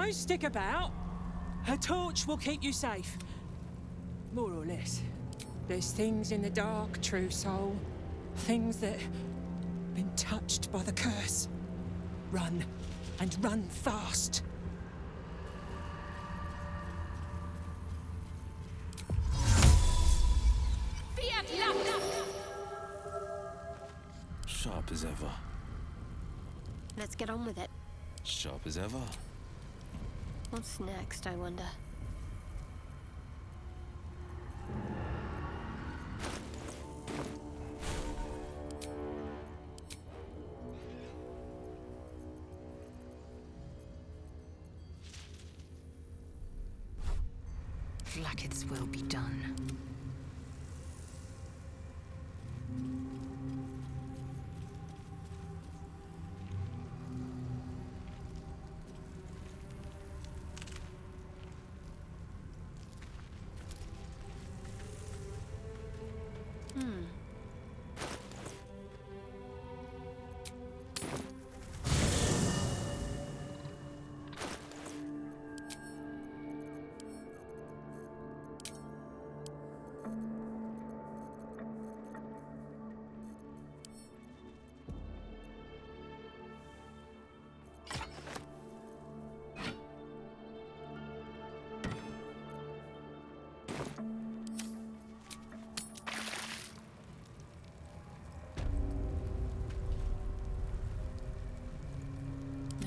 Don't stick about. Her torch will keep you safe. More or less. There's things in the dark, true soul. Things that have been touched by the curse. Run, and run fast. Sharp as ever. Let's get on with it. Sharp as ever. What's next, I wonder? Flacket's will be done.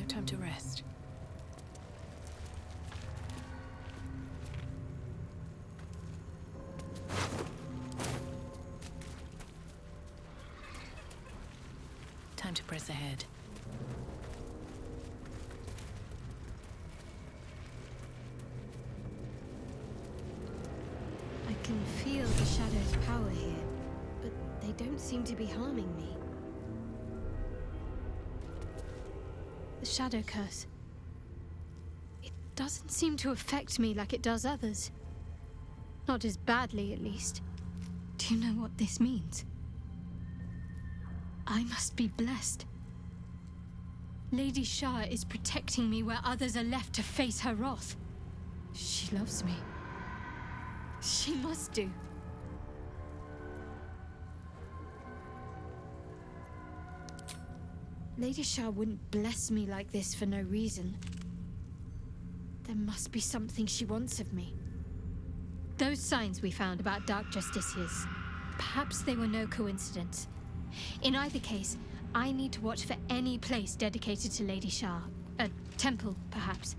Time to rest. Time to press ahead. I can feel the Shadow's power here, but they don't seem to be harming me. The Shadow Curse. It doesn't seem to affect me like it does others. Not as badly, at least. Do you know what this means? I must be blessed. Lady Shah is protecting me where others are left to face her wrath. She loves me. She must do. Lady Shah wouldn't bless me like this for no reason. There must be something she wants of me. Those signs we found about Dark Justiciars, perhaps they were no coincidence. In either case, I need to watch for any place dedicated to Lady Shah. A temple, perhaps.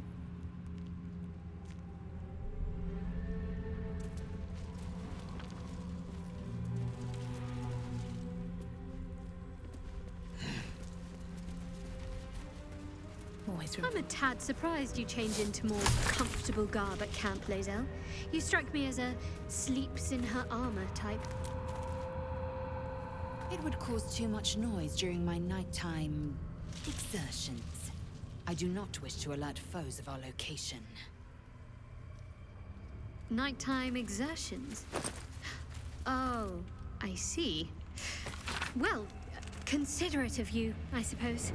I'm a tad surprised you change into more comfortable garb at Camp Lae'zel. You strike me as a sleeps-in-her-armor type. It would cause too much noise during my nighttime exertions. I do not wish to alert foes of our location. Nighttime exertions? Oh, I see. Well, considerate of you, I suppose.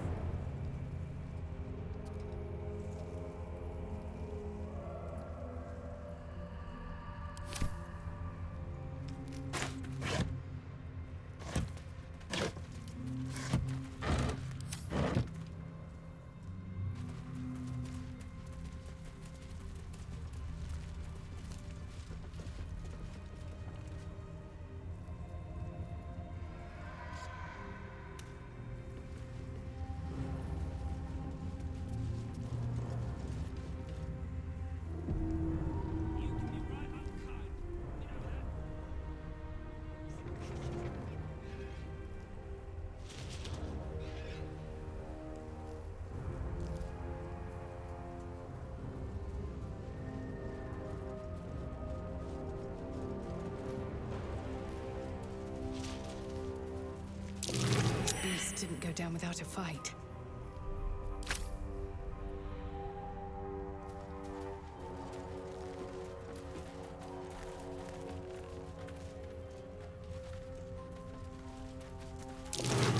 Didn't go down without a fight.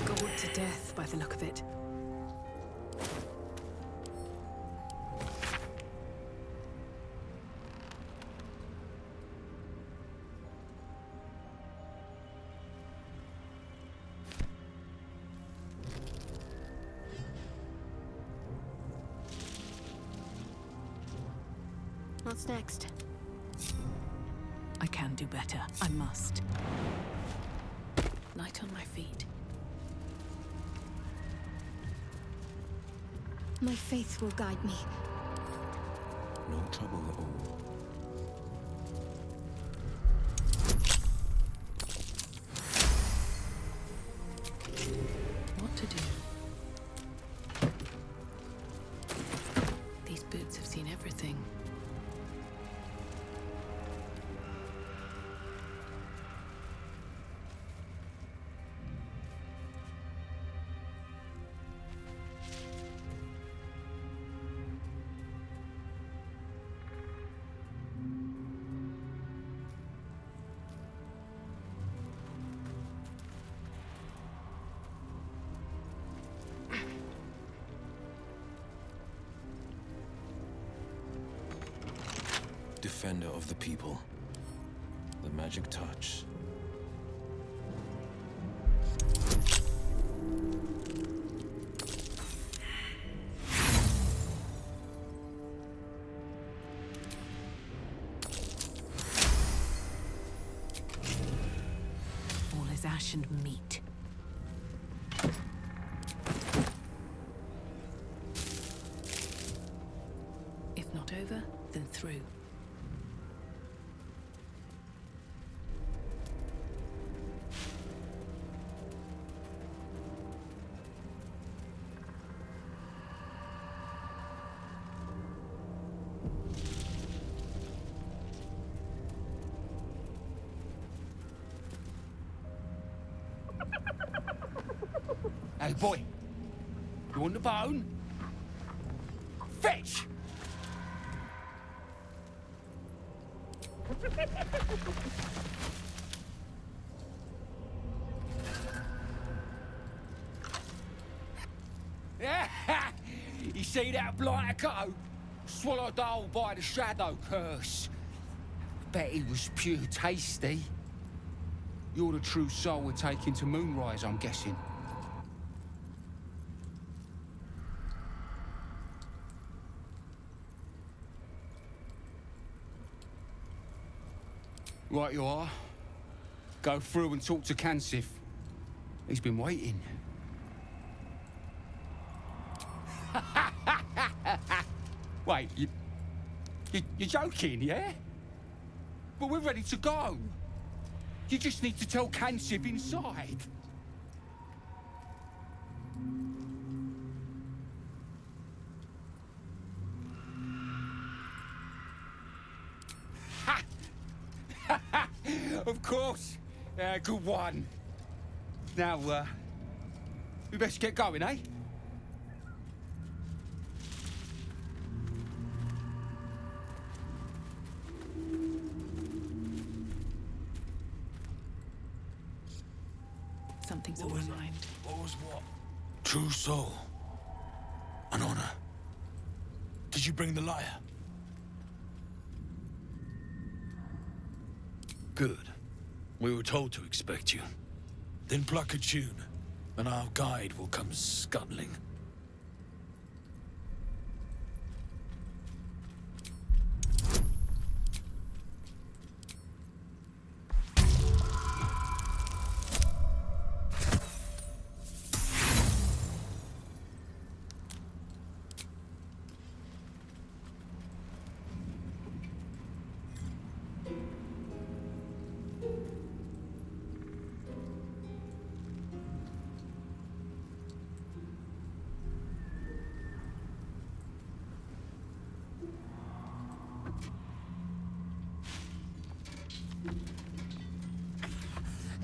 Gored to death by the look of it. What's next? I can do better. I must. Light on my feet. My faith will guide me. No trouble at all. What to do? These boots have seen everything. Defender of the people. The magic touch. All is ash and meat. If not over, then through. Hey, boy. You want the bone? Fetch! You see that blighter go? Swallowed whole by the shadow curse. Bet he was pure tasty. You're the true soul we're taking to Moonrise, I'm guessing. Right you are. Go through and talk to Kansif. He's been waiting. Wait, you're joking, yeah? But we're ready to go. You just need to tell Kansif inside. Of course. Good one. Now, we best get going, eh? Something's on my mind. What was what? True soul. An honor. Did you bring the lyre? Good. We were told to expect you. Then pluck a tune, and our guide will come scuttling.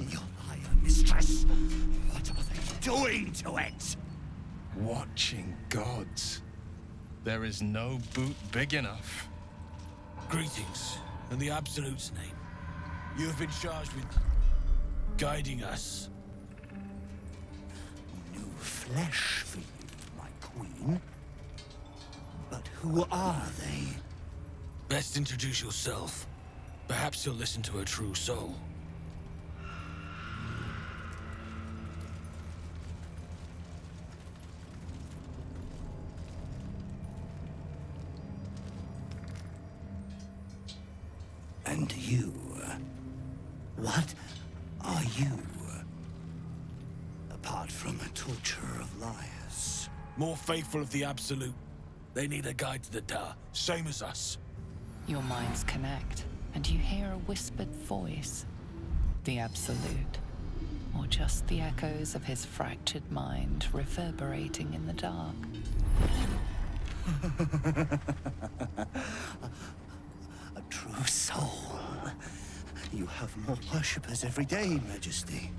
Your lyre, mistress. What are they doing to it? Watching gods. There is no boot big enough. Greetings, in the Absolute's name. You have been charged with guiding us. New flesh for you, my queen. But who are they? Best introduce yourself. Perhaps you'll listen to a true soul. And you? What are you? Apart from a torturer of liars. More faithful of the Absolute. They need a guide to the Da, same as us. Your minds connect, and you hear a whispered voice. The Absolute. Or just the echoes of his fractured mind reverberating in the dark. A true soul. You have more worshippers every day, Majesty.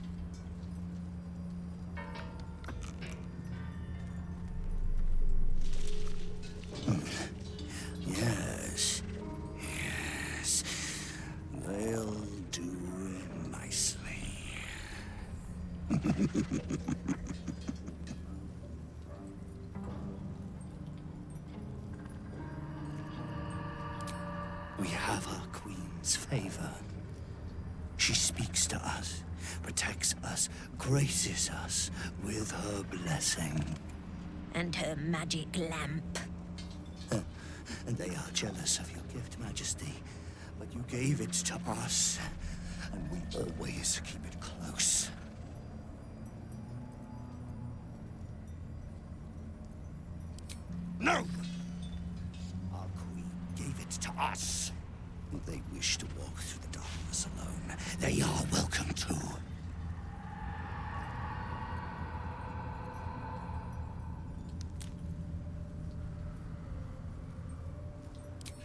Yes. Yes. They'll do nicely. We have our queen's favor. She speaks to us, protects us, graces us with her blessing. And her magic lamp. And they are jealous of your gift, Majesty. But you gave it to us, and we always keep it close. No! Our queen gave it to us. If they wish to walk through the darkness alone, they are welcome to.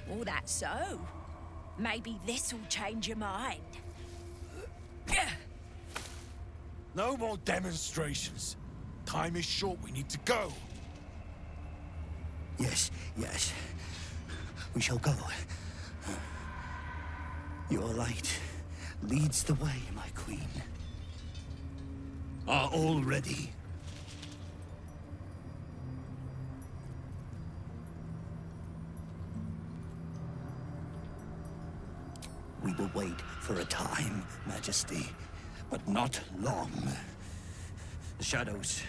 Oh, that's so. Maybe this'll change your mind. No more demonstrations. Time is short, we need to go. Yes, yes. We shall go. Your light leads the way, my queen. Are all ready? We will wait for a time, Majesty, but not long. The shadows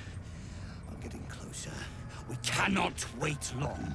are getting closer. We cannot wait long.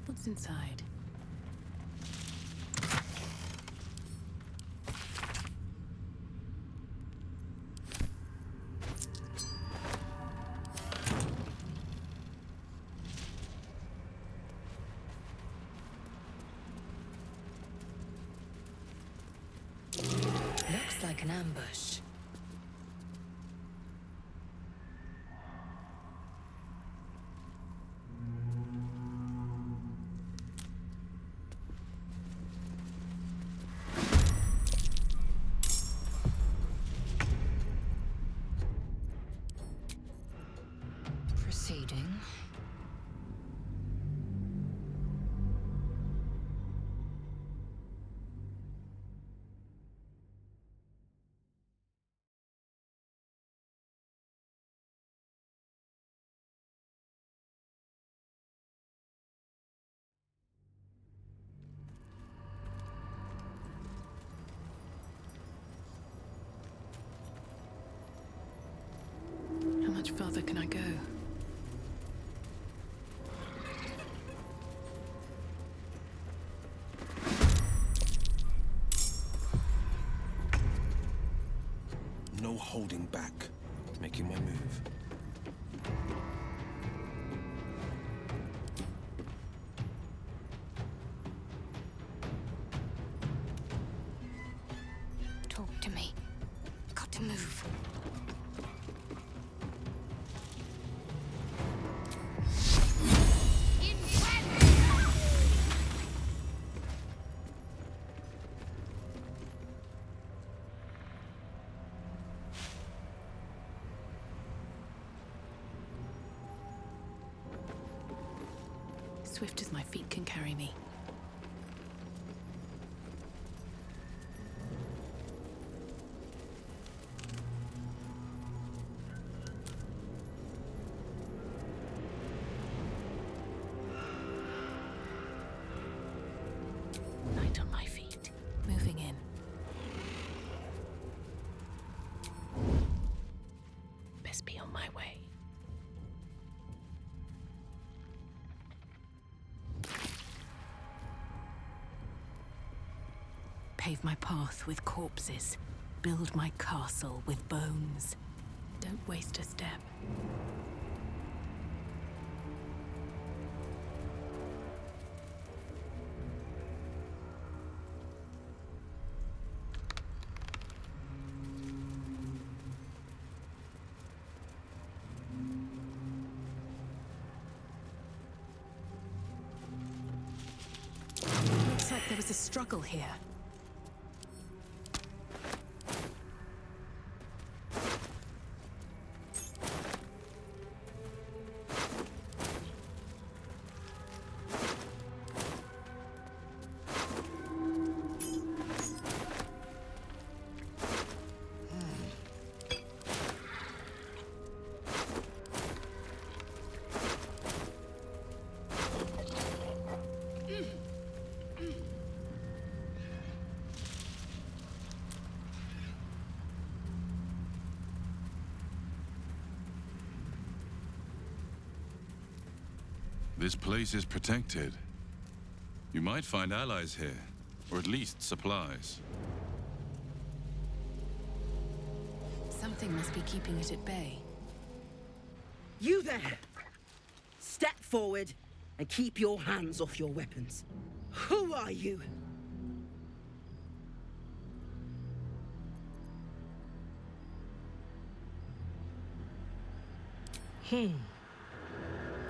What's inside? Looks like an ambush. Proceeding. How much farther can I go? No holding back. Making my move. Talk to me. Got to move. swift as my feet can carry me. Light on my feet, moving in. Best be on my way. Pave my path with corpses. Build my castle with bones. Don't waste a step. Looks like there was a struggle here. This place is protected. You might find allies here, or at least supplies. Something must be keeping it at bay. You there! Step forward and keep your hands off your weapons. Who are you?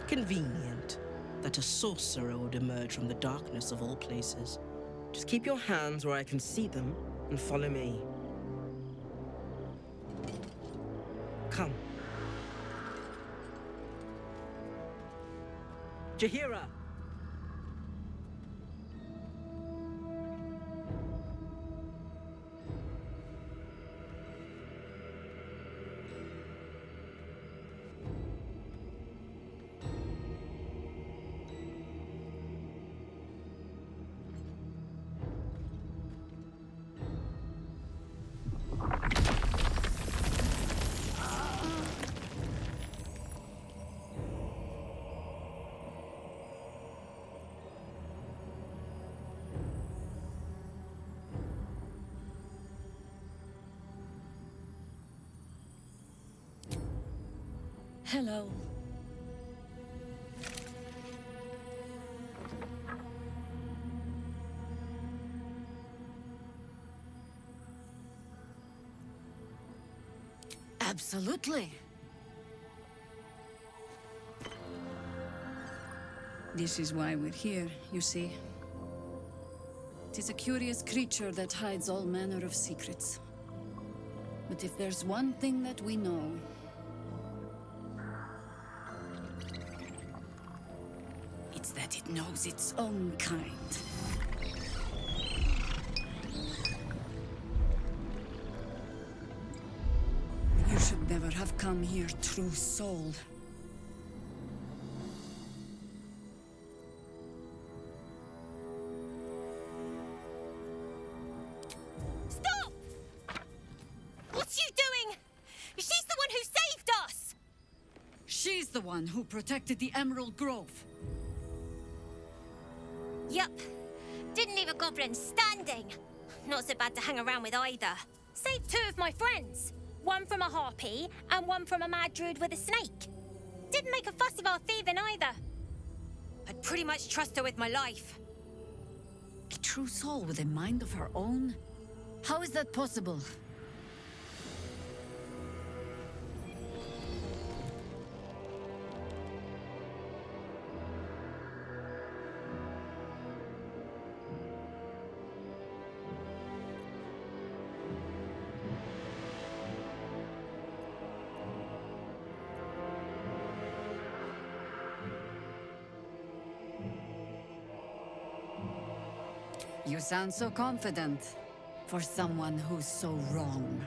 Convenient that a sorcerer would emerge from the darkness of all places. Just keep your hands where I can see them and follow me. Come. Jahira! Hello. Absolutely. This is why we're here, you see. Tis a curious creature that hides all manner of secrets. But if there's one thing that we know, it's that it knows its own kind. You should never have come here, true soul. Stop! What's you doing? She's the one who saved us! She's the one who protected the Emerald Grove. Yup. Didn't leave a goblin standing. Not so bad to hang around with either. Saved two of my friends. One from a harpy, and one from a mad druid with a snake. Didn't make a fuss of our thieving either. I'd pretty much trust her with my life. A true soul with a mind of her own? How is that possible? You sound so confident for someone who's so wrong.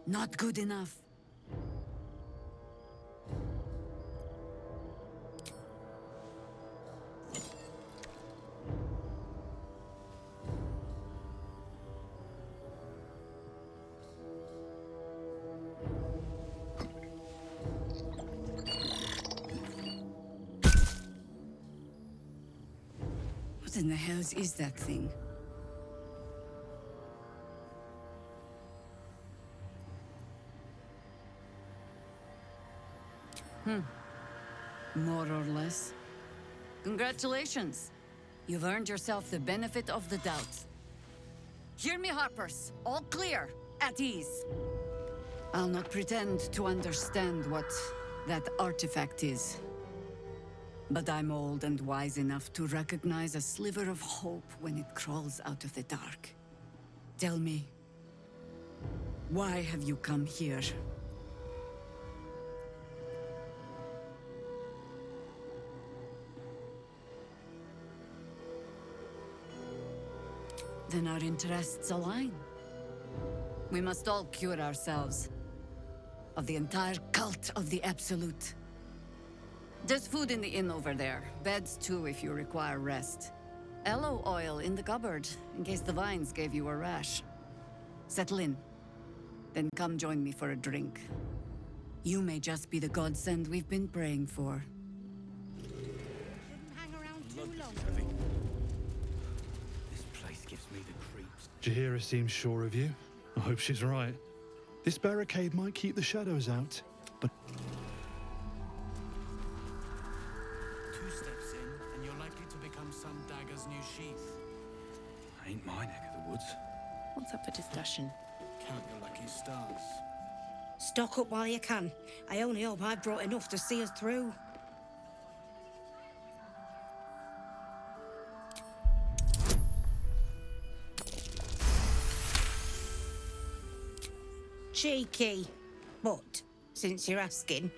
Not good enough. What in the hell is that thing? More or less. Congratulations. You've earned yourself the benefit of the doubt. Hear me, Harpers. All clear. At ease. I'll not pretend to understand what that artifact is. But I'm old and wise enough to recognize a sliver of hope when it crawls out of the dark. Tell me, why have you come here? Then our interests align. We must all cure ourselves of the entire cult of the Absolute. There's food in the inn over there. Beds too if you require rest. Aloe oil in the cupboard, in case the vines gave you a rash. Settle in. Then come join me for a drink. You may just be the godsend we've been praying for. Shouldn't hang around too long. This place gives me the creeps. Jaheira seems sure of you. I hope she's right. This barricade might keep the shadows out, but... 2 steps in, and you're likely to become some dagger's new sheath. Ain't my neck of the woods. What's up for discussion? Count your lucky stars. Stock up while you can. I only hope I've brought enough to see us through. Cheeky. But, since you're asking...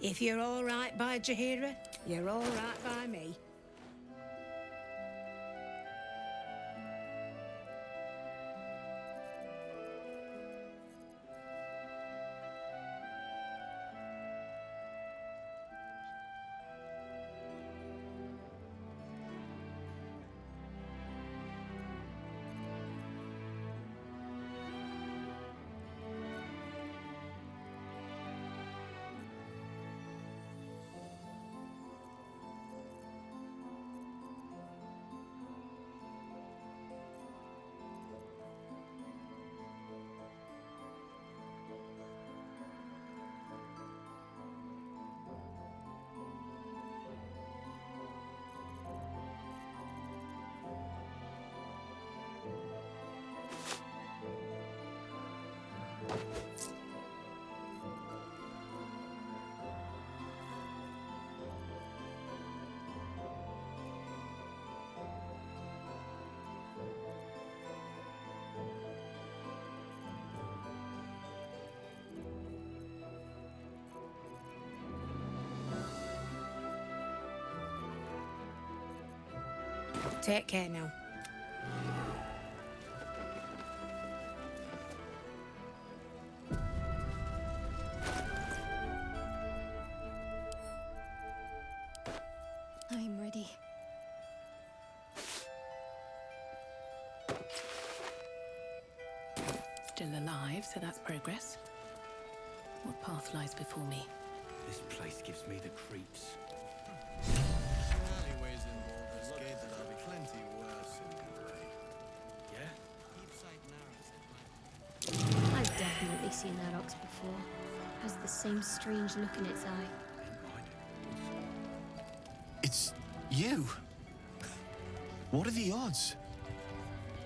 If you're all right by Jaheira, you're all right by me. Take care now. I'm ready. Still alive, so that's progress. What path lies before me? This place gives me the creeps. Alleyways in Baldur's Gate that will be plenty worse in the way. Yeah? Keep sight narrows. I've definitely seen that ox before. Has the same strange look in its eye. It's you. What are the odds?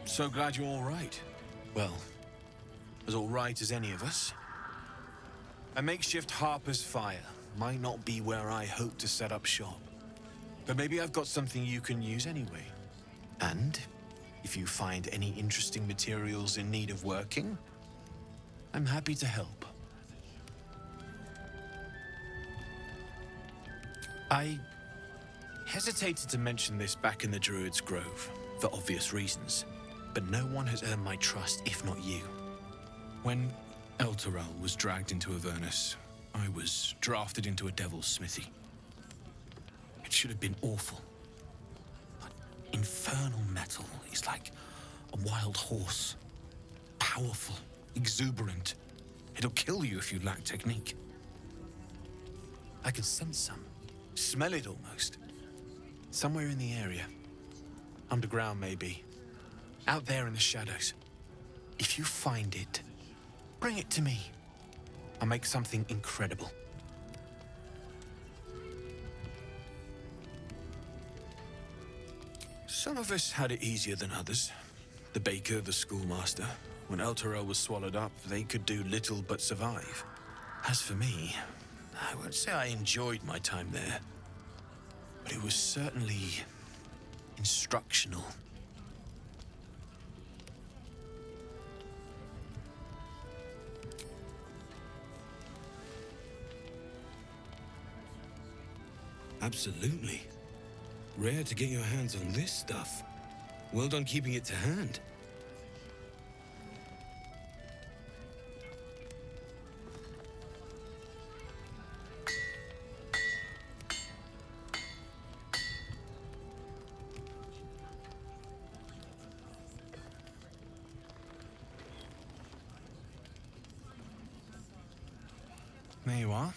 So glad you're all right. Well, as all right as any of us. A makeshift Harper's Fire might not be where I hope to set up shop. But maybe I've got something you can use anyway. And if you find any interesting materials in need of working, I'm happy to help. I hesitated to mention this back in the Druid's Grove, for obvious reasons, but no one has earned my trust if not you. When Elturel was dragged into Avernus, I was drafted into a devil's smithy. It should have been awful. But infernal metal is like a wild horse. Powerful, exuberant. It'll kill you if you lack technique. I can sense some. Smell it almost. Somewhere in the area. Underground, maybe. Out there in the shadows. If you find it, bring it to me. I'll make something incredible. Some of us had it easier than others. The baker, the schoolmaster. When Elturel was swallowed up, they could do little but survive. As for me, I won't say I enjoyed my time there. But it was certainly instructional. Absolutely. Rare to get your hands on this stuff. Well done keeping it to hand. There you are.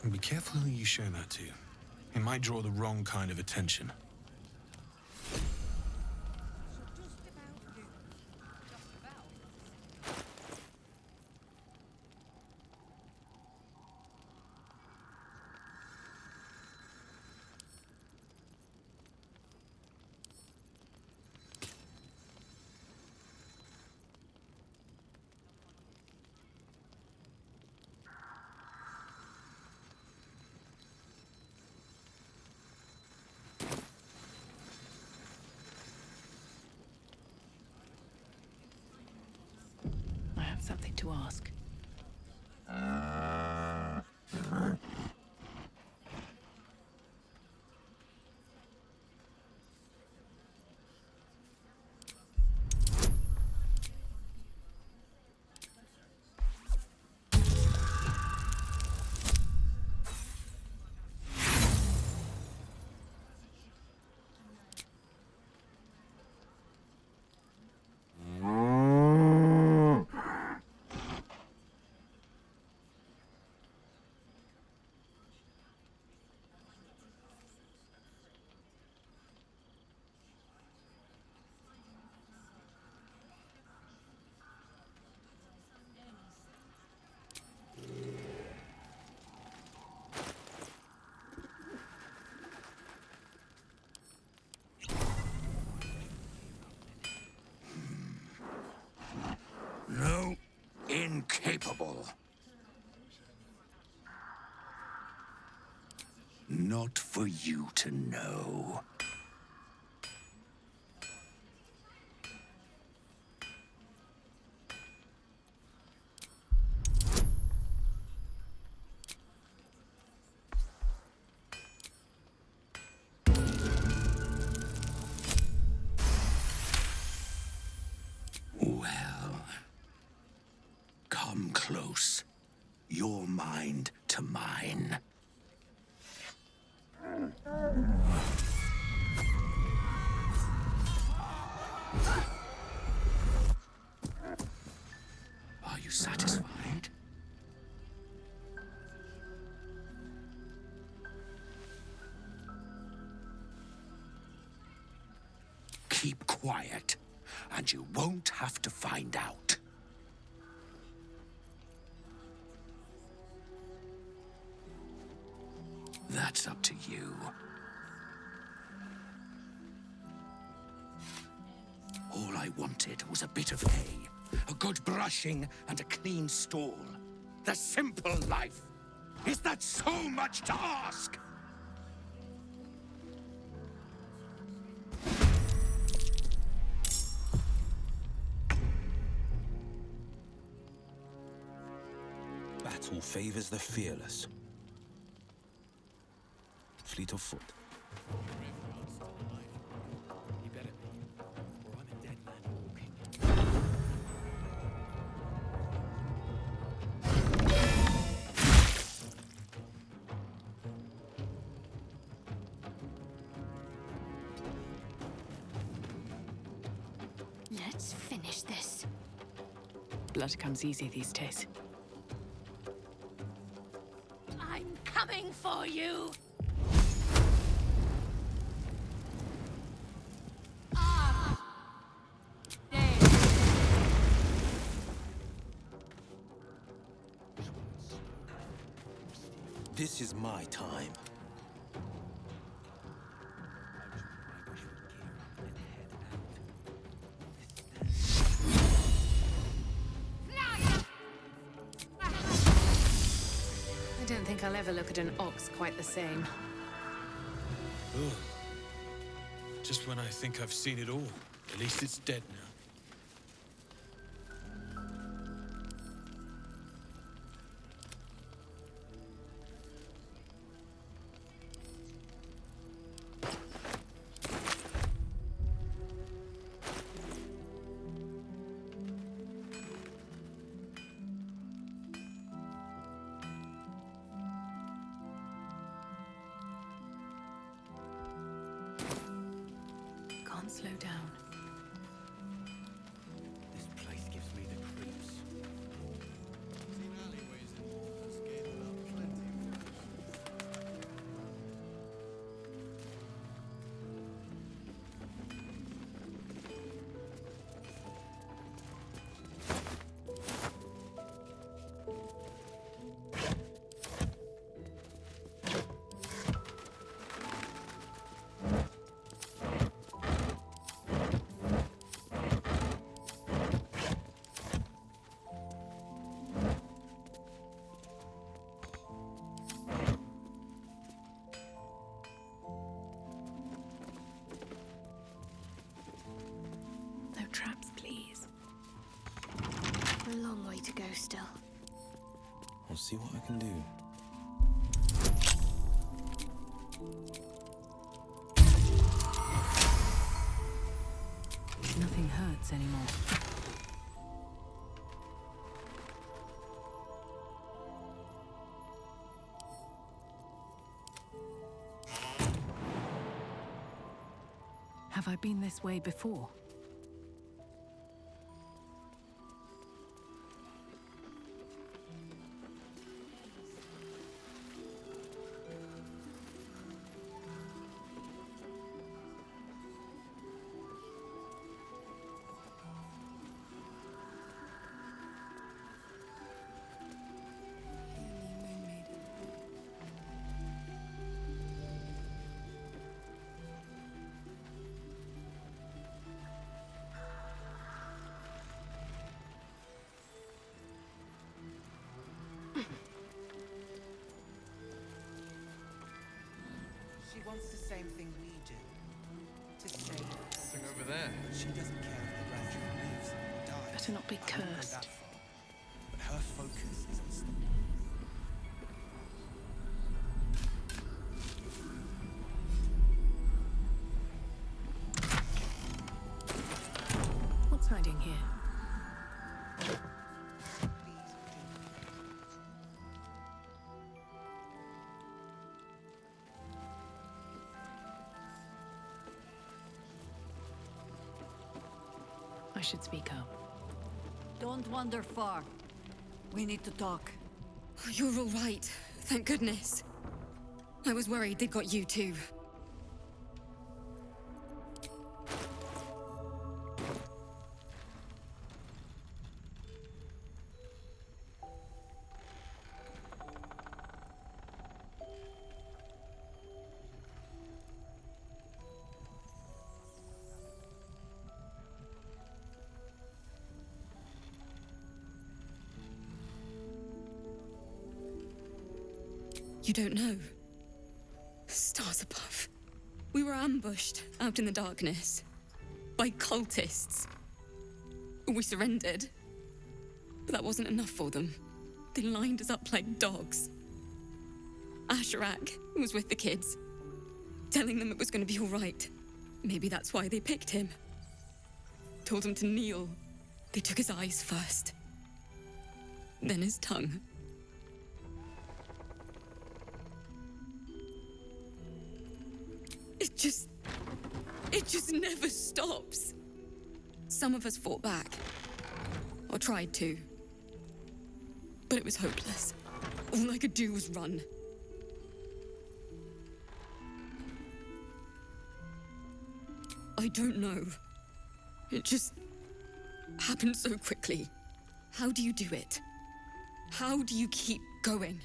And be careful who you show that to. It might draw the wrong kind of attention. I have something to ask. No, incapable. Not for you to know. Well, come close. Your mind to mine. Are you satisfied? Keep quiet, and you won't have to find out. That's up to you. All I wanted was a bit of hay, a good brushing, and a clean stall. the simple life. Is that so much to ask? Battle favors the fearless. Fleet of foot. You better be, or I'm a dead man walking. Let's finish this. Blood comes easy these days. I'm coming for you! This is my time. I don't think I'll ever look at an ox quite the same. Ugh. Just when I think I've seen it all. At least it's dead now. Can't slow down. This place gives me the creeps. No traps, please. A long way to go still. I'll see what I can do. Nothing hurts anymore. Have I been this way before? She wants the same thing we do. To save. Something over there. She doesn't care if the grandchildren lives or dies. Better not be I wouldn't go cursed. that far. But her focus is on stopping. What's hiding here? I should speak up. Don't wander far. We need to talk. You're all right. Thank goodness. I was worried they'd got you too. You don't know. Stars above. We were ambushed out in the darkness by cultists. We surrendered, but that wasn't enough for them. They lined us up like dogs. Asherak was with the kids, telling them it was going to be all right. Maybe that's why they picked him. Told him to kneel. They took his eyes first, then his tongue. It just never stops. Some of us fought back, or tried to, but it was hopeless. All I could do was run. I don't know. It just happened so quickly. How do you do it? How do you keep going?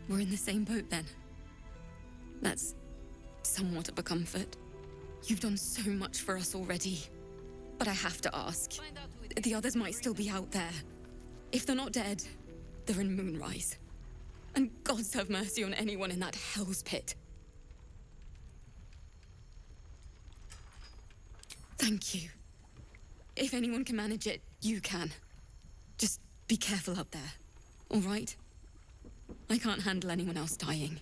We're in the same boat then. That's somewhat of a comfort. You've done so much for us already. But I have to ask. The others might still be out there. If they're not dead, they're in Moonrise. And gods have mercy on anyone in that hell's pit. Thank you. If anyone can manage it, you can. Just be careful out there, all right? I can't handle anyone else dying.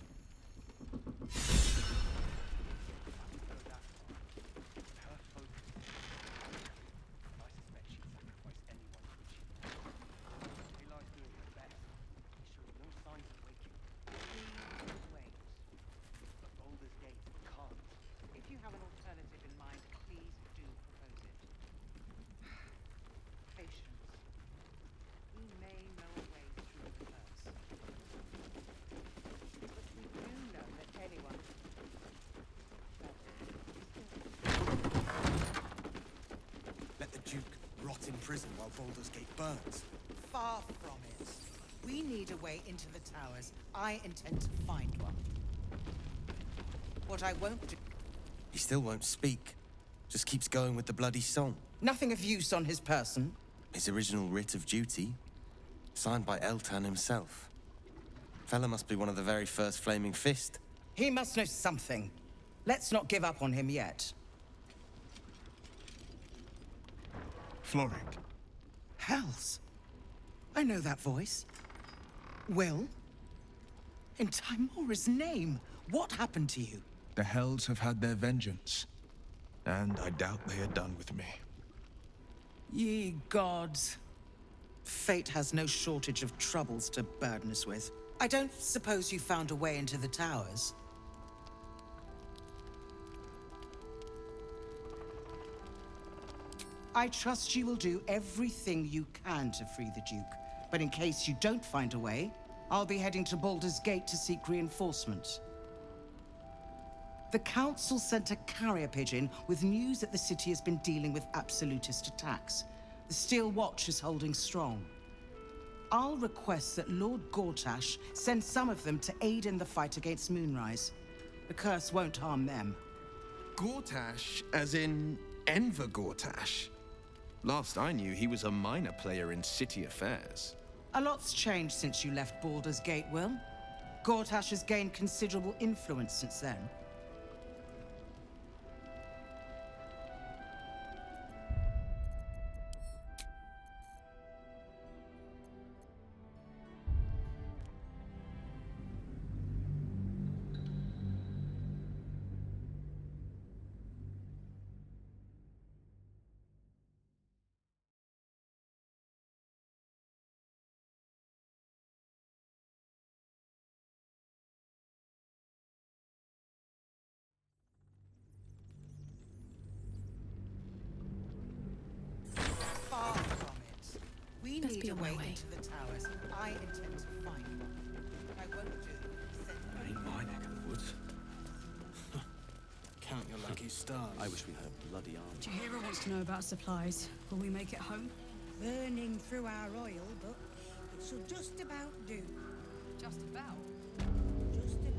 Prison while Baldur's Gate burns. Far from it. We need a way into the towers. I intend to find one. What I won't do... He still won't speak. Just keeps going with the bloody song. Nothing of use on his person. His original writ of duty, signed by Eltan himself. Fella must be one of the very first Flaming Fist. He must know something. Let's not give up on him yet. Floric. Hells. I know that voice. Will? In Timora's name, what happened to you? The Hells have had their vengeance, and I doubt they are done with me. Ye gods. Fate has no shortage of troubles to burden us with. I don't suppose you found a way into the towers? I trust you will do everything you can to free the Duke. But in case you don't find a way, I'll be heading to Baldur's Gate to seek reinforcements. The Council sent a carrier pigeon with news that the city has been dealing with absolutist attacks. The Steel Watch is holding strong. I'll request that Lord Gortash send some of them to aid in the fight against Moonrise. The curse won't harm them. Gortash, as in Enver Gortash? Last I knew, he was a minor player in city affairs. A lot's changed since you left Baldur's Gate, Will. Gortash has gained considerable influence since then. Far from it. We Let's need be a on my way way. into the towers. I intend to find one. What I won't do is send... Ain't my neck of the woods. Count your lucky stars. I wish we had a bloody arm. Jahira wants to know about supplies. Will we make it home? Burning through our oil, but it should just about do. Just about? Just about.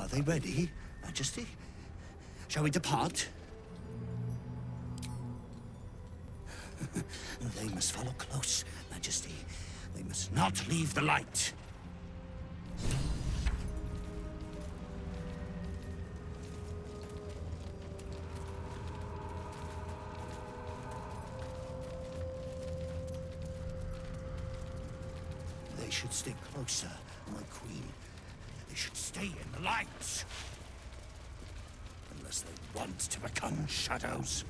Are they ready, Majesty? Shall we depart? They must follow close, Majesty. They must not leave the light. They should stay closer, my queen. They should stay in the light. Unless they want to become shadows.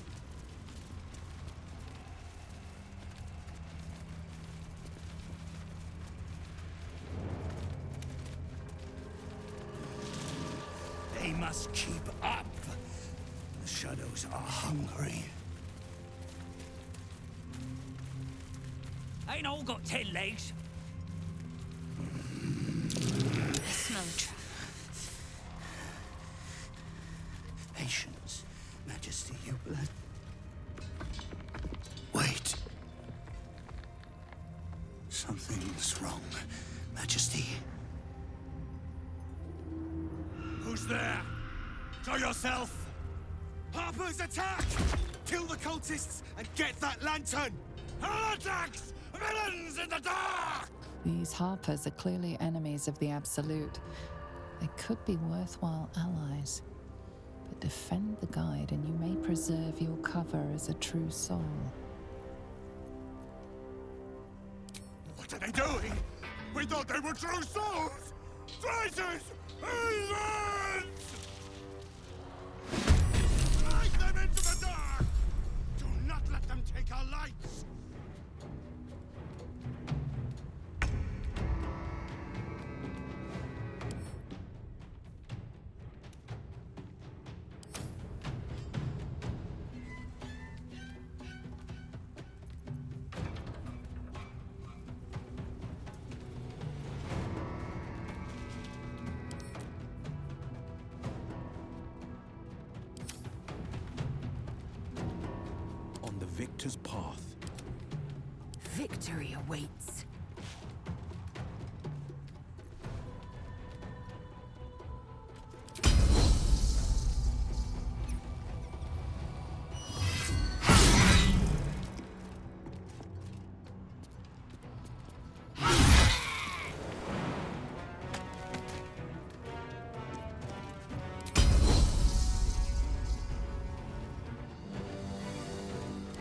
They must keep up. The shadows are hungry. Ain't all got 10 legs. I smell trap. Patience, Majesty, you blood. Wait. Something's wrong, Majesty. Who's there? Show yourself! Harpers, attack! Kill the cultists and get that lantern! Heretics! Villains in the dark! These Harpers are clearly enemies of the Absolute. They could be worthwhile allies. But defend the guide and you may preserve your cover as a true soul. What are they doing? We thought they were true souls! Traitors! Heathens! Drag them into the dark! Do not let them take our lights! On the victor's path. Victory awaits.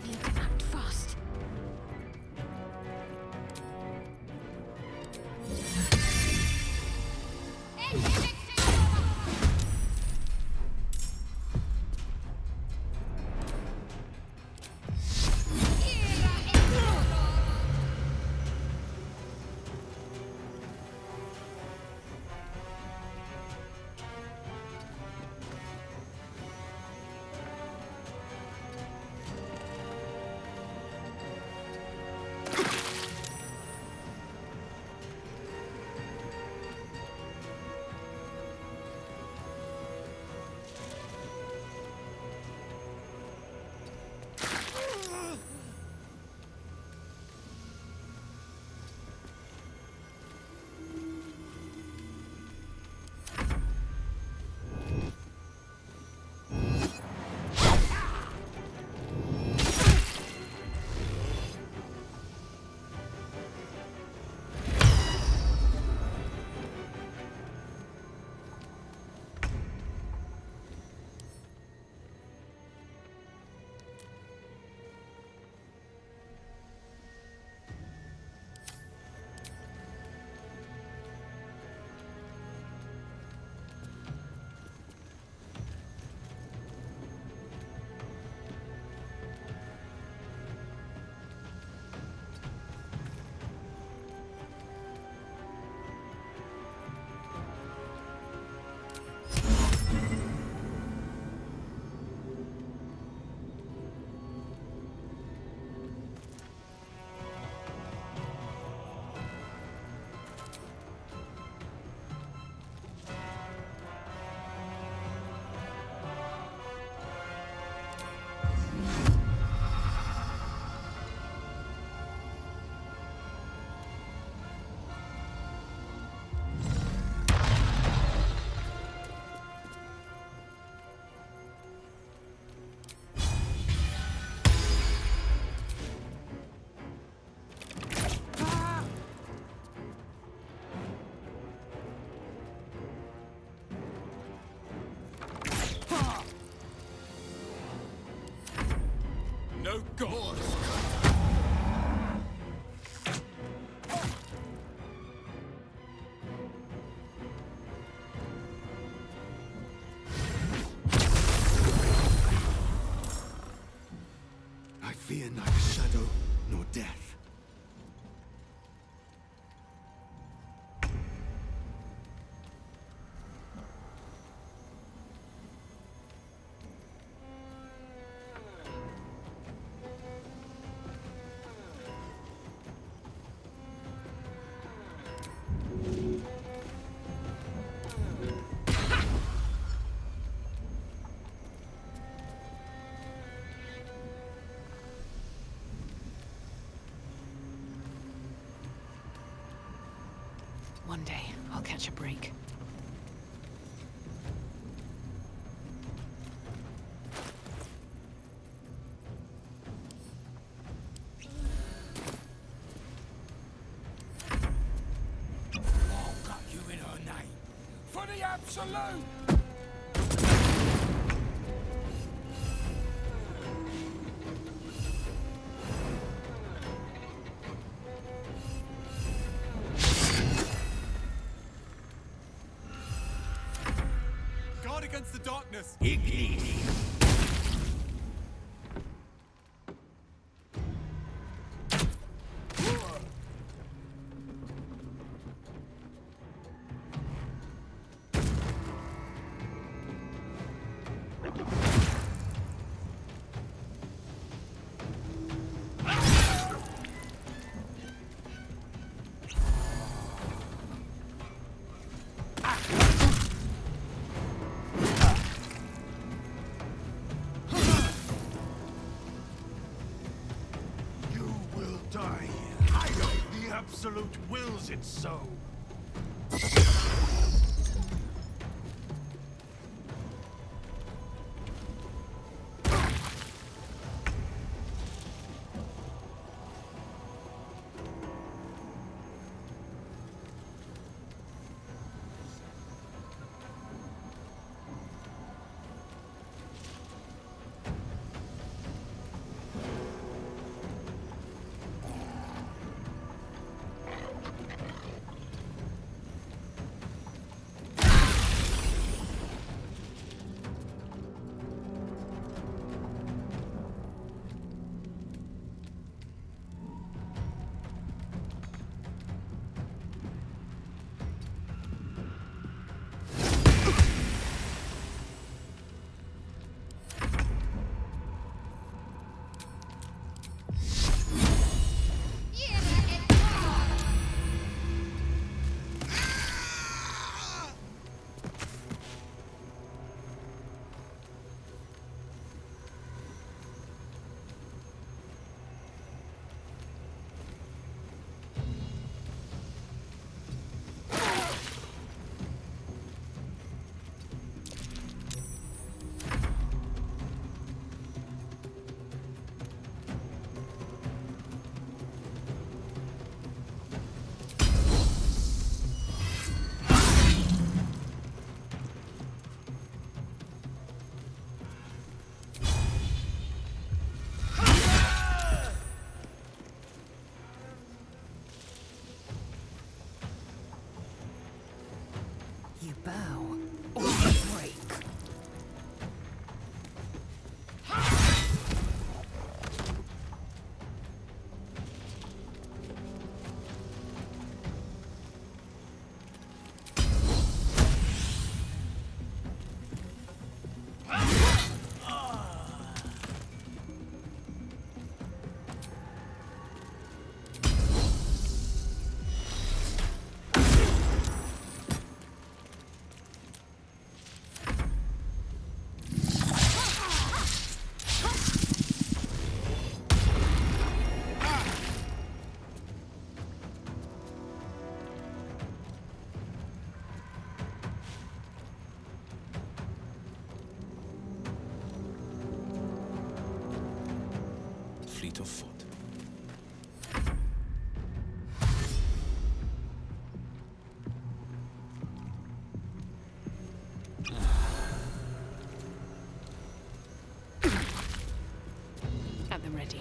Need to act fast. God! I fear neither shadow nor death. One day, I'll catch a break. I'll cut you in her name. For the absolute! Guard against the darkness! You will die. I know the absolute wills it so. You bow or you break. Fleet of foot. At the ready.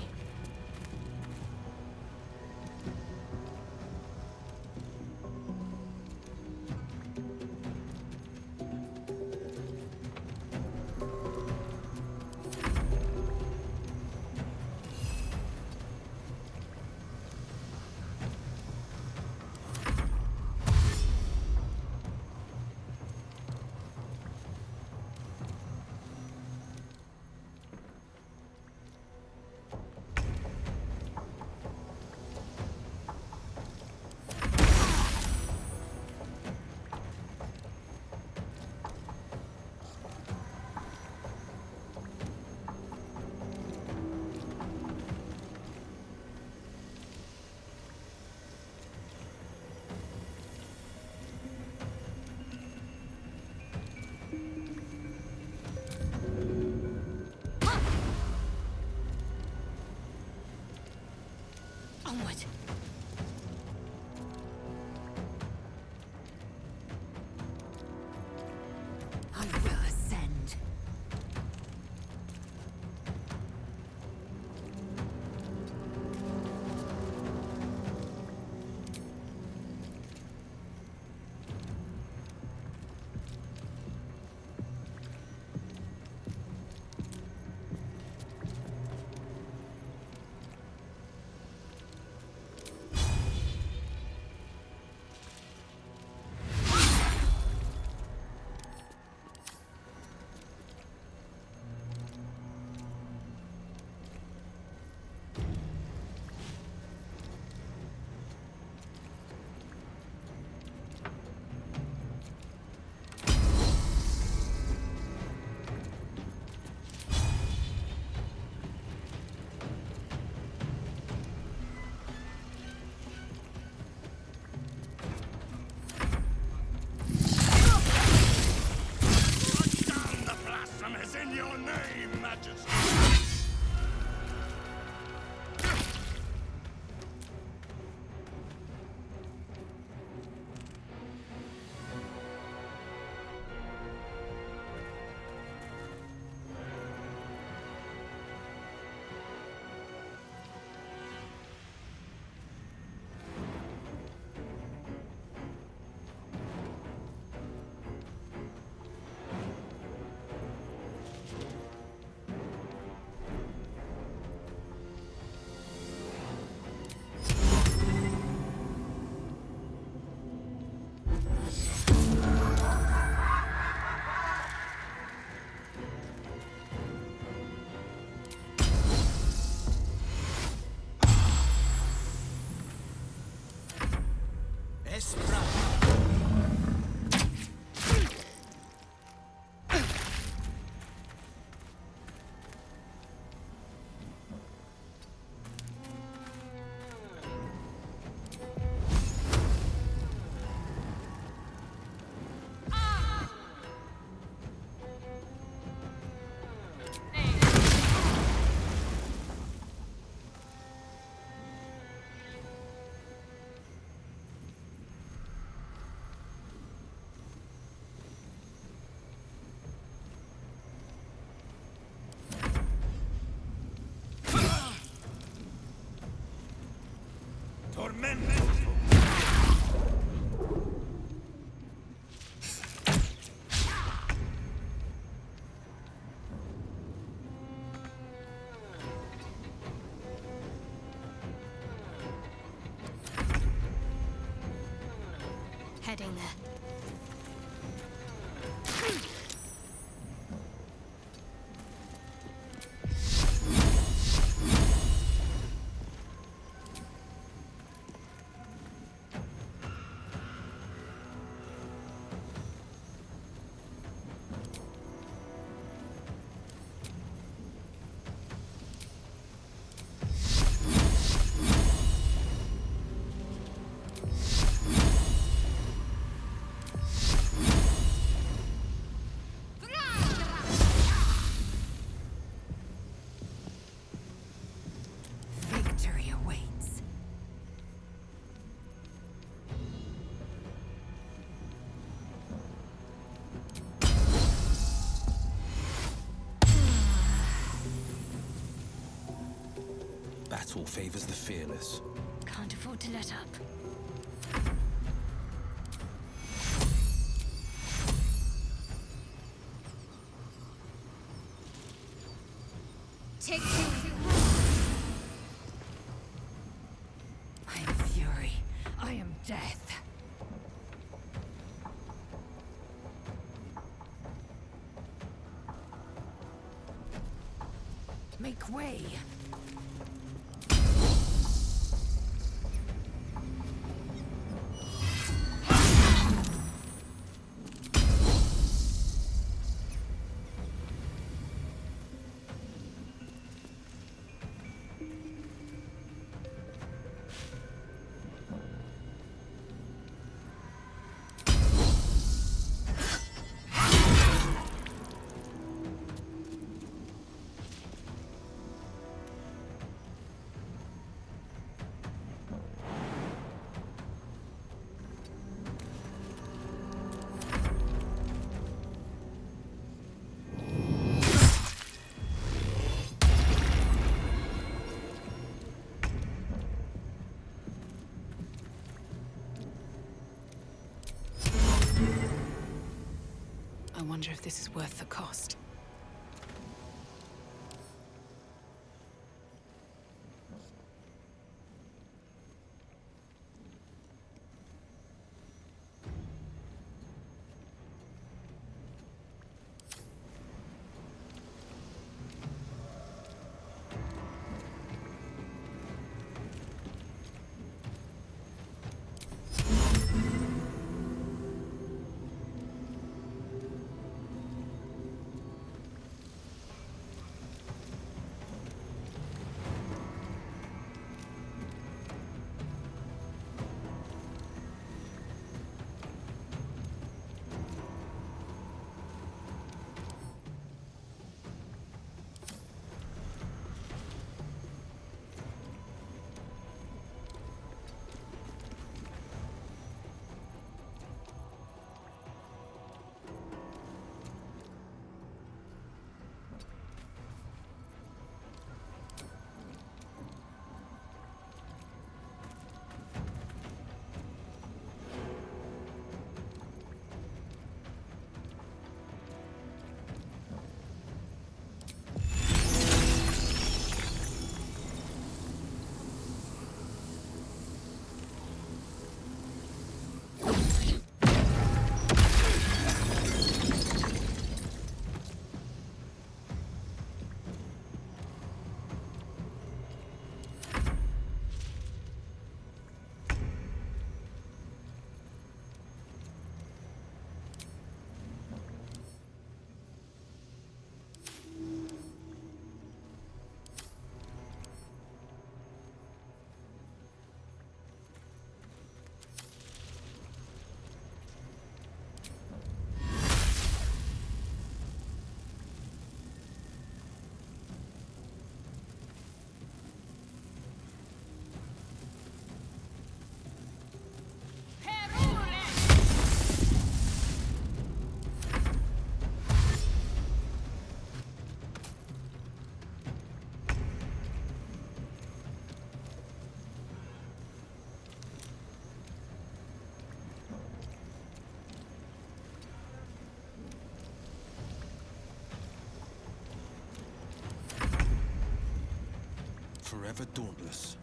Heading there. Victory awaits. Battle favors the fearless. Can't afford to let up. Take I am fury. I am death. Make way. I wonder if this is worth the cost. Forever dauntless.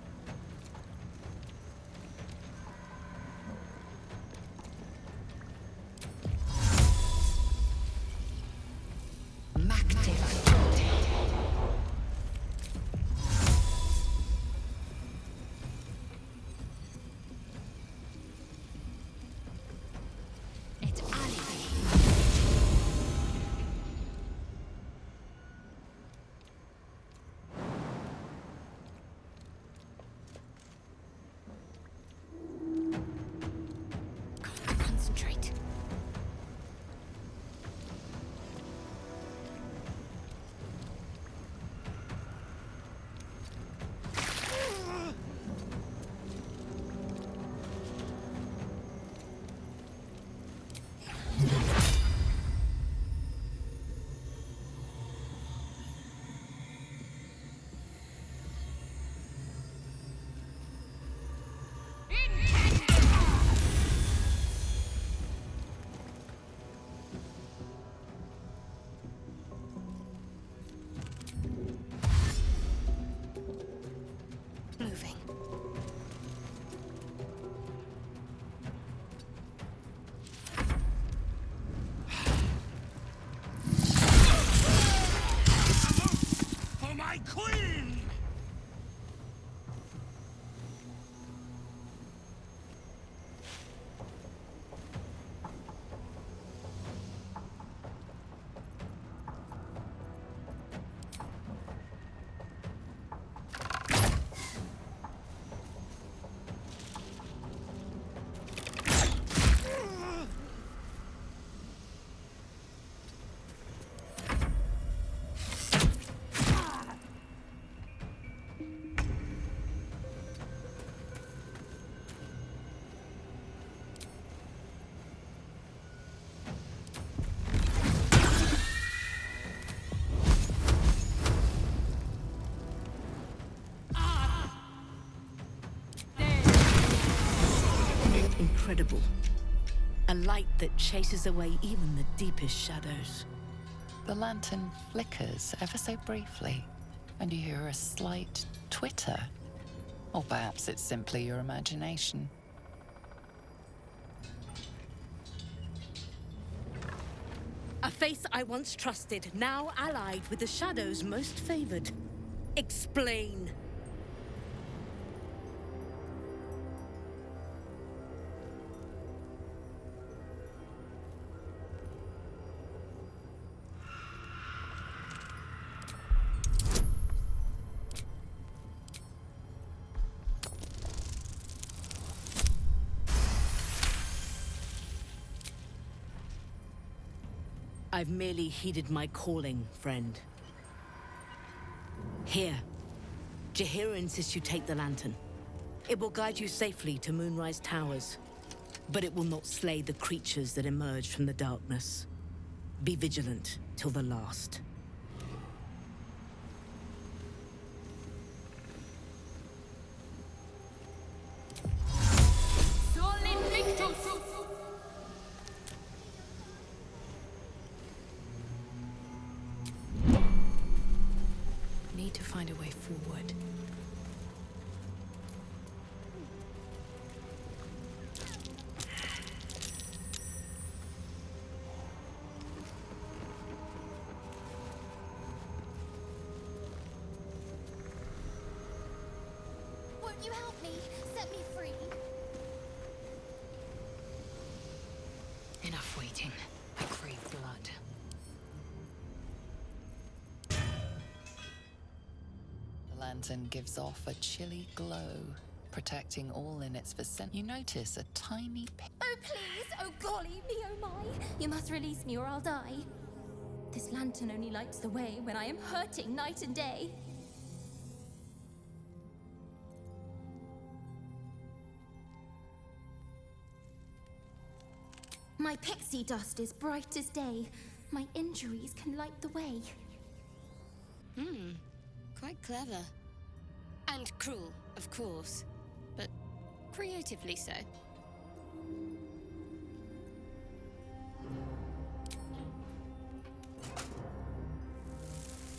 incredible. A light that chases away even the deepest shadows. The lantern flickers ever so briefly, and you hear a slight twitter. Or perhaps it's simply your imagination. A face I once trusted, now allied with the Shadow's most favored. Explain. I've merely heeded my calling, friend. Here, Jahira insists you take the lantern. It will guide you safely to Moonrise Towers, but it will not slay the creatures that emerge from the darkness. Be vigilant till the last. Need to find a way forward. Won't you help me? Set me free. Enough waiting. I crave blood. The lantern gives off a chilly glow, protecting all in its vicinity. You notice a tiny Oh, please! Oh, golly me, oh my! You must release me or I'll die. This lantern only lights the way when I am hurting night and day. My pixie dust is bright as day. My injuries can light the way. Quite clever. And cruel, of course. But creatively so.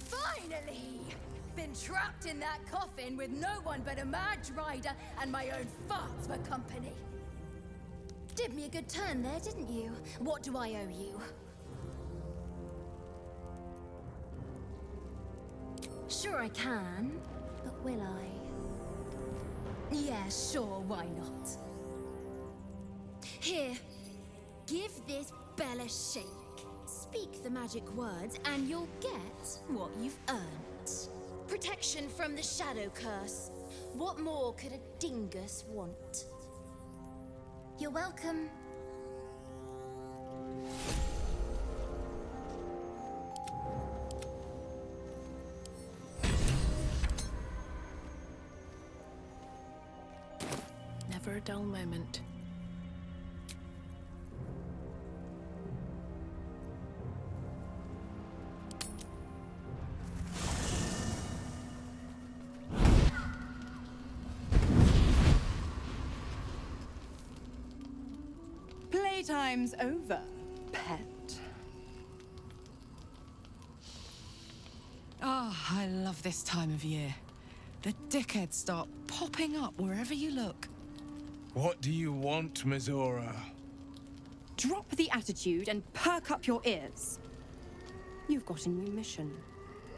Finally! Been trapped in that coffin with no one but a Madge Rider and my own farts for company. Did me a good turn there, didn't you? What do I owe you? Sure I can, but will I? Yeah, sure, why not? Here, give this bell a shake. Speak the magic words and you'll get what you've earned. Protection from the shadow curse. What more could a dingus want? You're welcome. Never a dull moment. Playtime's over, pet. I love this time of year. The dickheads start popping up wherever you look. What do you want, Mizora? Drop the attitude and perk up your ears. You've got a new mission.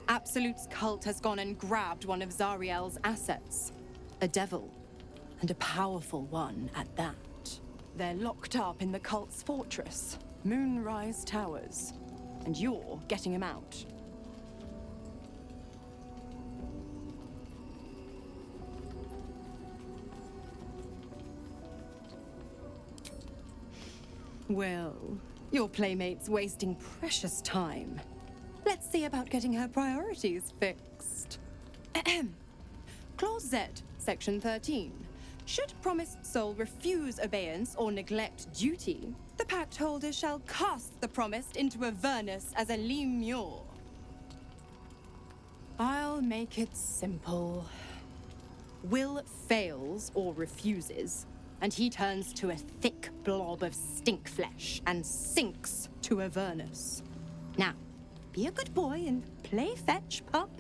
Absolute's cult has gone and grabbed one of Zariel's assets. A devil, and a powerful one at that. They're locked up in the cult's fortress, Moonrise Towers, and you're getting them out. Well, your playmate's wasting precious time. Let's see about getting her priorities fixed. Clause Z, Section 13. Should promised soul refuse obeyance or neglect duty, the pact holder shall cast the promised into Avernus as a lemure. I'll make it simple. Will fails or refuses, and he turns to a thick blob of stink flesh and sinks to Avernus. Now, be a good boy and play fetch, pup,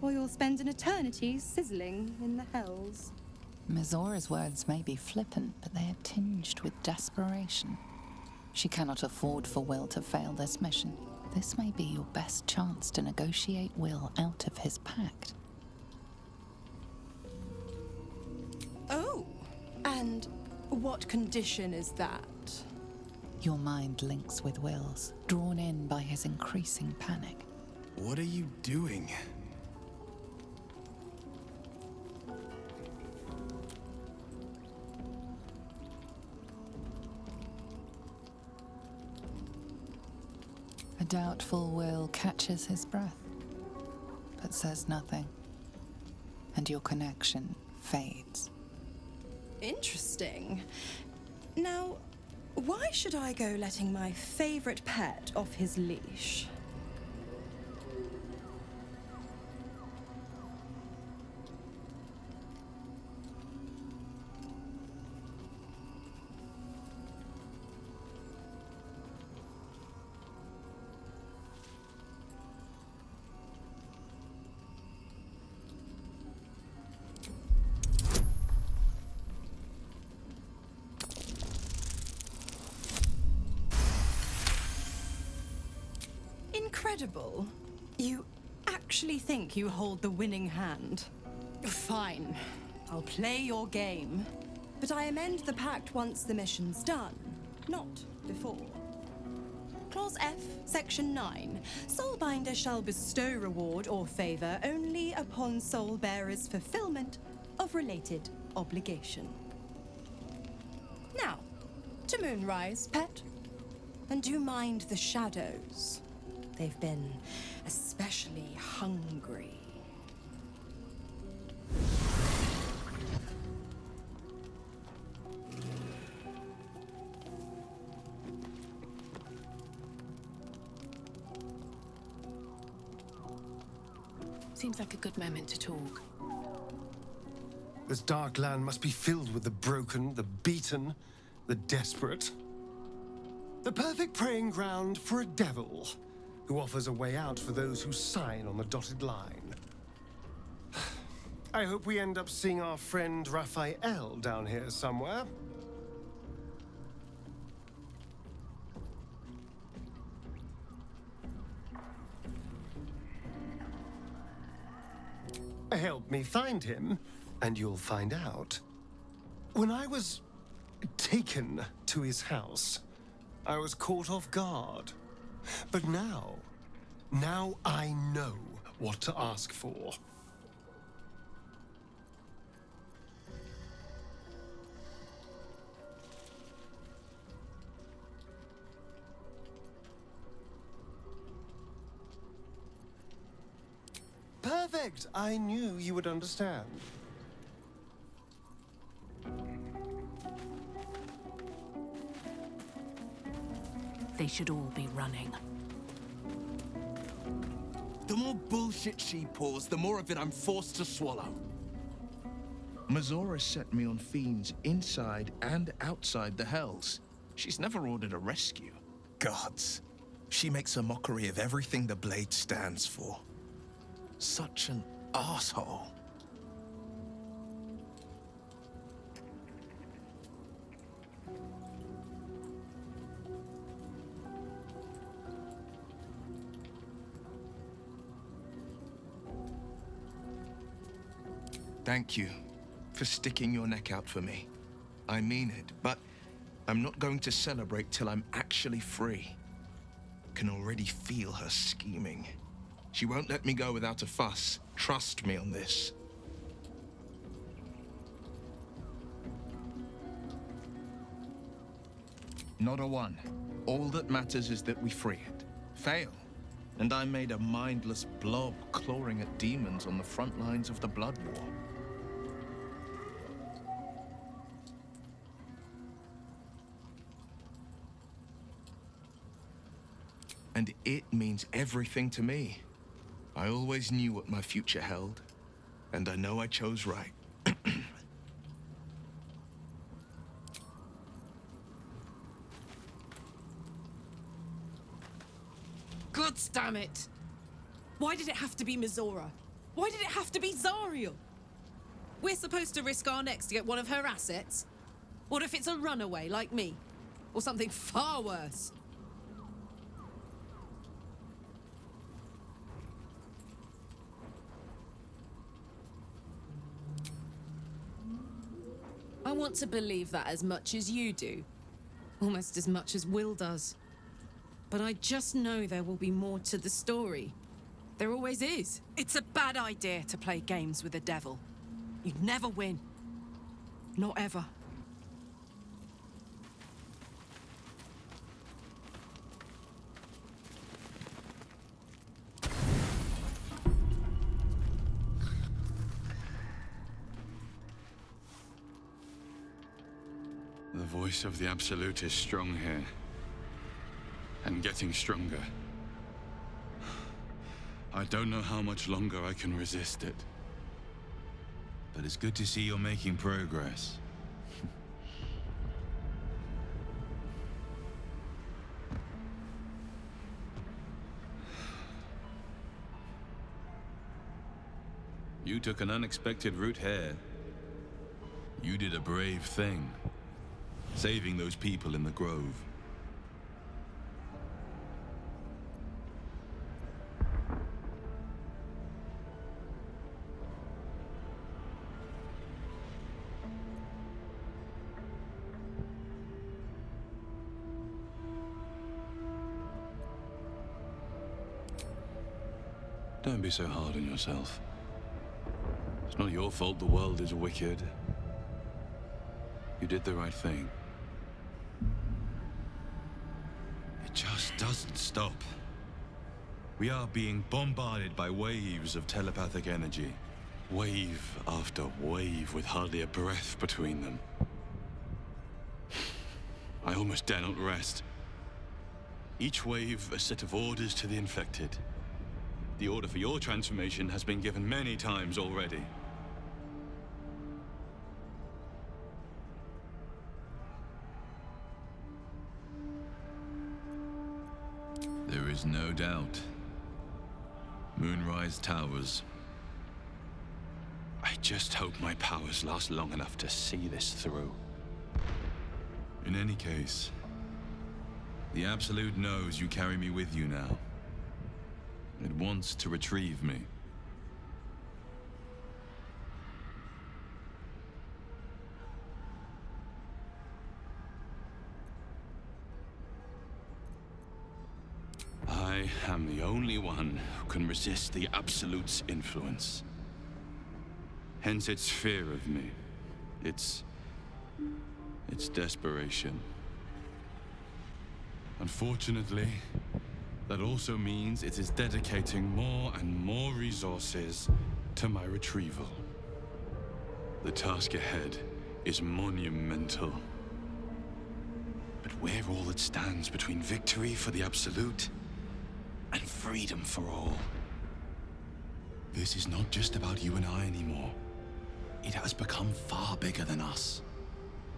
or you'll spend an eternity sizzling in the hells. Mizora's words may be flippant, but they are tinged with desperation. She cannot afford for Will to fail this mission. This may be your best chance to negotiate Will out of his pact. Oh, and what condition is that? Your mind links with Will's, drawn in by his increasing panic. What are you doing? A doubtful Will catches his breath, but says nothing, and your connection fades. Interesting. Now, why should I go letting my favorite pet off his leash? Incredible. You actually think you hold the winning hand? Fine. I'll play your game. But I amend the pact once the mission's done, not before. Clause F, Section 9. Soulbinder shall bestow reward or favor only upon soul bearer's fulfillment of related obligation. Now, to Moonrise, pet. And do mind the shadows. They've been especially hungry. Seems like a good moment to talk. This dark land must be filled with the broken, the beaten, the desperate. The perfect preying ground for a devil who offers a way out for those who sign on the dotted line. I hope we end up seeing our friend Raphael down here somewhere. Help me find him, and you'll find out. When I was taken to his house, I was caught off guard. But now I know what to ask for. Perfect! I knew you would understand. They should all be running. The more bullshit she pours, the more of it I'm forced to swallow. Mizora set me on fiends inside and outside the Hells. She's never ordered a rescue. Gods. She makes a mockery of everything the Blade stands for. Such an asshole. Thank you for sticking your neck out for me. I mean it, but I'm not going to celebrate till I'm actually free. Can already feel her scheming. She won't let me go without a fuss. Trust me on this. Not a one. All that matters is that we free it. Fail, and I'm made a mindless blob clawing at demons on the front lines of the Blood War. And it means everything to me. I always knew what my future held, and I know I chose right. God damn it! Why did it have to be Mizora? Why did it have to be Zariel? We're supposed to risk our necks to get one of her assets? What if it's a runaway like me? Or something far worse? I want to believe that as much as you do. Almost as much as Will does. But I just know there will be more to the story. There always is. It's a bad idea to play games with the devil. You'd never win. Not ever. The voice of the Absolute is strong here. And getting stronger. I don't know how much longer I can resist it. But it's good to see you're making progress. You took an unexpected route here. You did a brave thing. Saving those people in the grove. Don't be so hard on yourself. It's not your fault the world is wicked. You did the right thing. It just doesn't stop. We are being bombarded by waves of telepathic energy. Wave after wave with hardly a breath between them. I almost dare not rest. Each wave a set of orders to the infected. The order for your transformation has been given many times already. There is no doubt. Moonrise Towers. I just hope my powers last long enough to see this through. In any case, the Absolute knows you carry me with you now. It wants to retrieve me. I am the only one who can resist the Absolute's influence. Hence its fear of me. Its desperation. Unfortunately, that also means it is dedicating more and more resources to my retrieval. The task ahead is monumental. But we're all that stands between victory for the Absolute and freedom for all. This is not just about you and I anymore. It has become far bigger than us.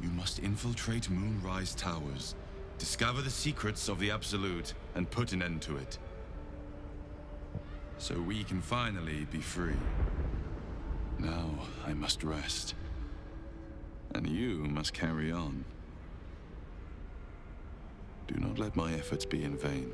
You must infiltrate Moonrise Towers, discover the secrets of the Absolute, and put an end to it. So we can finally be free. Now I must rest. And you must carry on. Do not let my efforts be in vain.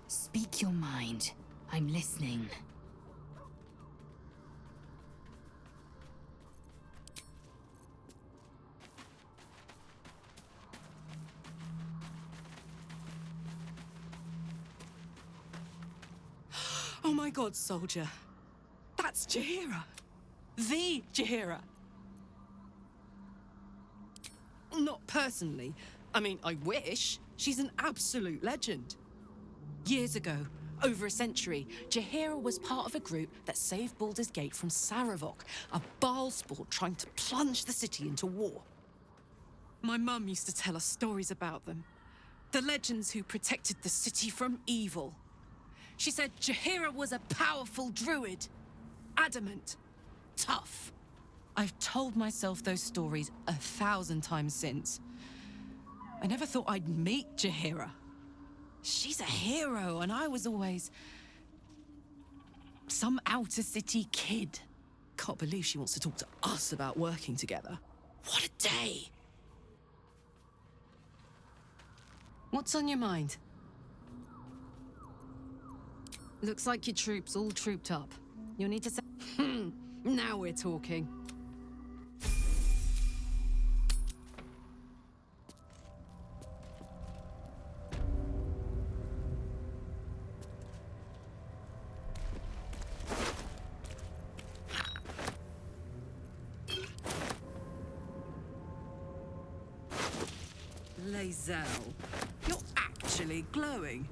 Speak your mind. I'm listening. Oh my god, soldier. That's Jaheira. The Jaheira. Not personally. I mean, I wish. She's an absolute legend. Years ago, over a century, Jaheira was part of a group that saved Baldur's Gate from Saravok, a Baal sport trying to plunge the city into war. My mum used to tell us stories about them. The legends who protected the city from evil. She said Jaheira was a powerful druid. Adamant. Tough. I've told myself those stories 1,000 times since. I never thought I'd meet Jaheira. She's a hero, and I was always some outer city kid. Can't believe she wants to talk to us about working together. What a day! What's on your mind? Looks like your troops all trooped up. You'll need to say... Now we're talking. Lae'zel, you're actually glowing.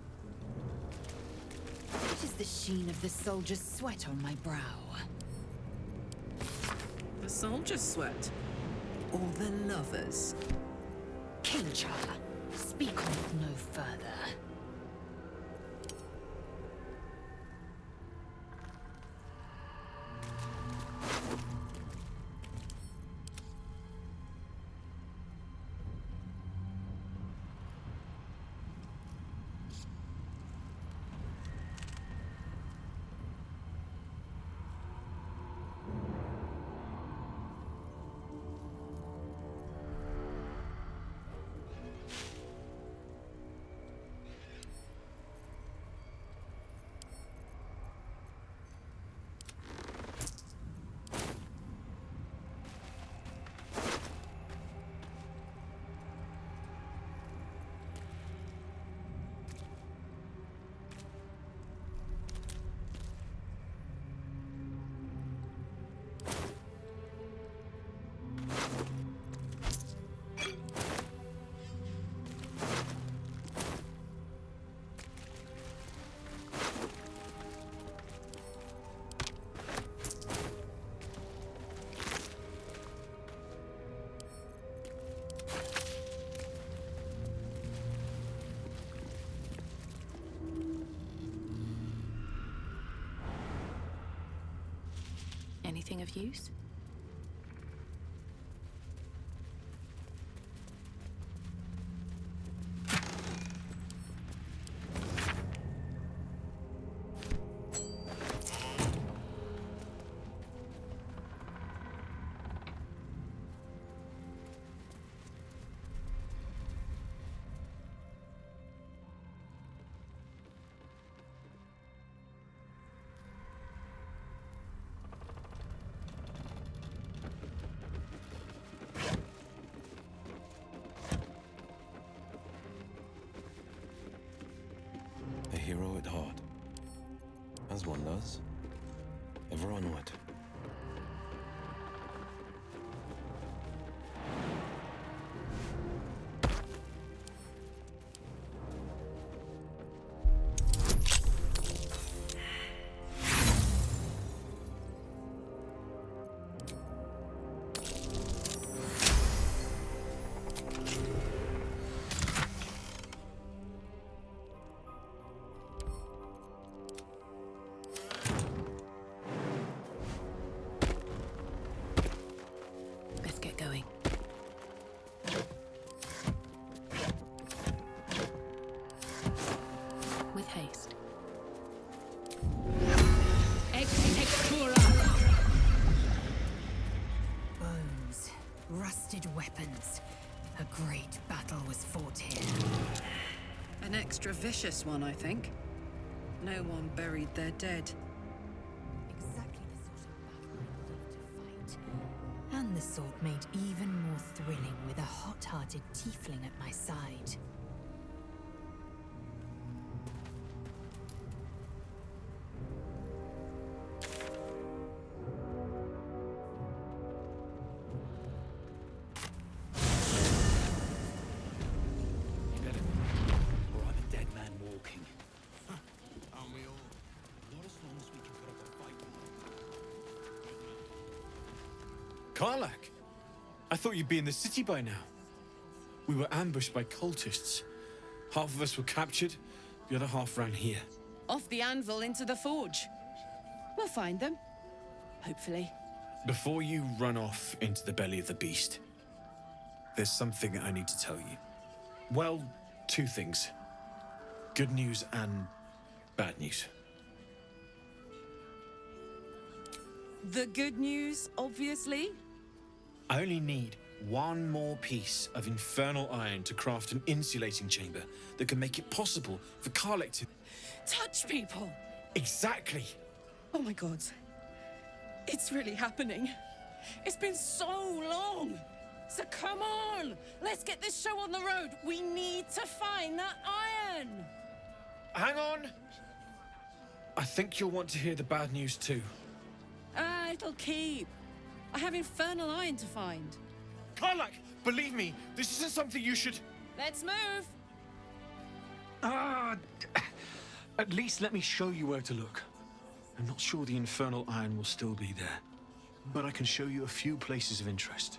It is the sheen of the soldier's sweat on my brow. The soldier's sweat? Or the lovers? Kincha, speak on it no further. Anything of use? A hero at heart. As one does. Ever onward. Let's get going. With haste. Bones, rusted weapons. A great battle was fought here. An extra vicious one, I think. No one buried their dead. Exactly the sort of battle I love to fight. And the sort made even more thrilling with a hot-hearted tiefling at my side. You better be, or I'm a dead man walking. Aren't we all? Not as long as we can put up a fight. Karlak! I thought you'd be in the city by now. We were ambushed by cultists. Half of us were captured, the other half ran here. Off the anvil into the forge. We'll find them. Hopefully. Before you run off into the belly of the beast, there's something I need to tell you. Well, two things. Good news and bad news. The good news, obviously. I only need one more piece of infernal iron to craft an insulating chamber that can make it possible for Karlach to... Touch people! Exactly! Oh my god. It's really happening. It's been so long! So come on! Let's get this show on the road! We need to find that iron! Hang on! I think you'll want to hear the bad news too. It'll keep. I have infernal iron to find. Karlach! Believe me, this isn't something you should... Let's move! At least let me show you where to look. I'm not sure the infernal iron will still be there, but I can show you a few places of interest.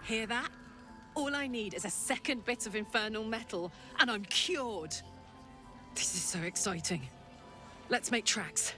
Hear that? All I need is a second bit of infernal metal, and I'm cured. This is so exciting. Let's make tracks.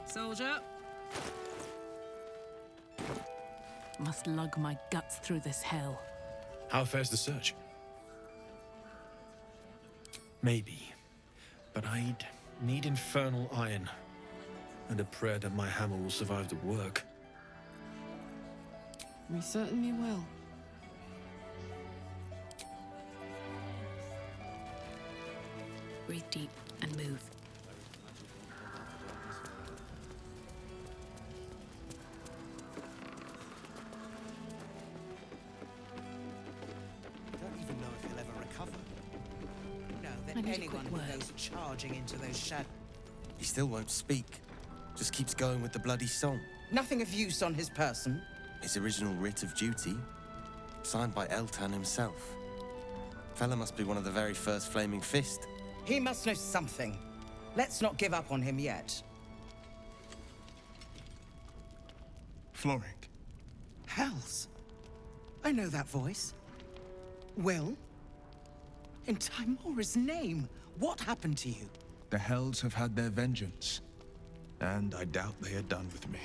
Soldier. Must lug my guts through this hell. How fares the search? Maybe, but I'd need infernal iron and a prayer that my hammer will survive the work. We certainly will. Breathe deep and move. Anyone who goes charging into those shadows. He still won't speak. Just keeps going with the bloody song. Nothing of use on his person. His original writ of duty, signed by Eltan himself. Fella must be one of the very first Flaming Fist. He must know something. Let's not give up on him yet. Florrick. Hells. I know that voice. Will? In Timora's name, what happened to you? The Hells have had their vengeance, and I doubt they are done with me.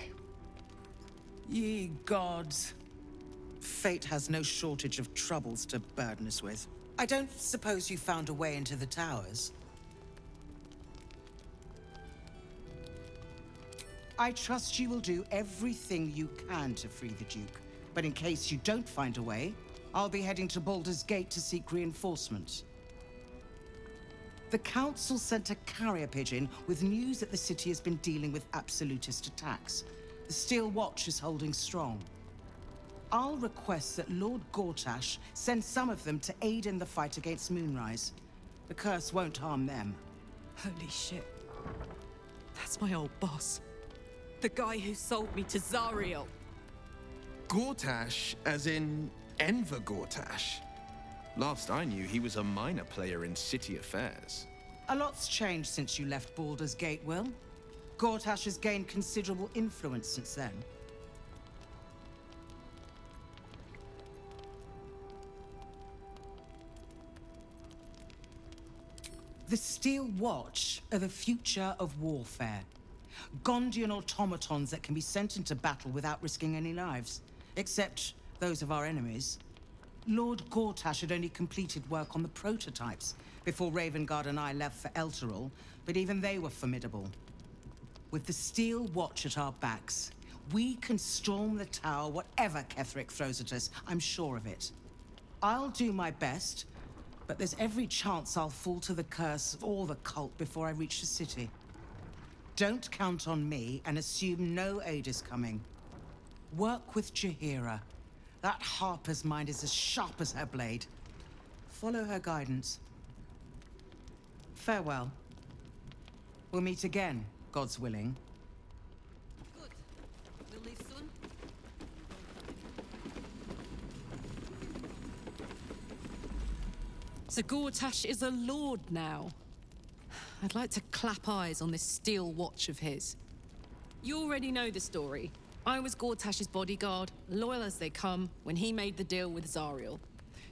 Ye gods. Fate has no shortage of troubles to burden us with. I don't suppose you found a way into the towers? I trust you will do everything you can to free the Duke. But in case you don't find a way, I'll be heading to Baldur's Gate to seek reinforcements. The Council sent a carrier pigeon with news that the city has been dealing with absolutist attacks. The Steel Watch is holding strong. I'll request that Lord Gortash send some of them to aid in the fight against Moonrise. The curse won't harm them. Holy shit. That's my old boss. The guy who sold me to Zariel. Gortash, as in Enver Gortash. Last I knew, he was a minor player in city affairs. A lot's changed since you left Baldur's Gate, Will. Gortash has gained considerable influence since then. The Steel Watch are the future of warfare. Gondian automatons that can be sent into battle without risking any lives. Except those of our enemies. Lord Gortash had only completed work on the prototypes. before Ravengard and I left for Elturel, but even they were formidable. With the Steel Watch at our backs, we can storm the tower whatever Ketheric throws at us, I'm sure of it. I'll do my best, but there's every chance I'll fall to the curse or the cult before I reach the city. Don't count on me and assume no aid is coming. Work with Jaheira. That Harper's mind is as sharp as her blade. Follow her guidance. Farewell. We'll meet again, God's willing. Good. We'll leave soon. So Gortash is a lord now. I'd like to clap eyes on this steel watch of his. You already know the story. I was Gortash's bodyguard, loyal as they come, when he made the deal with Zariel.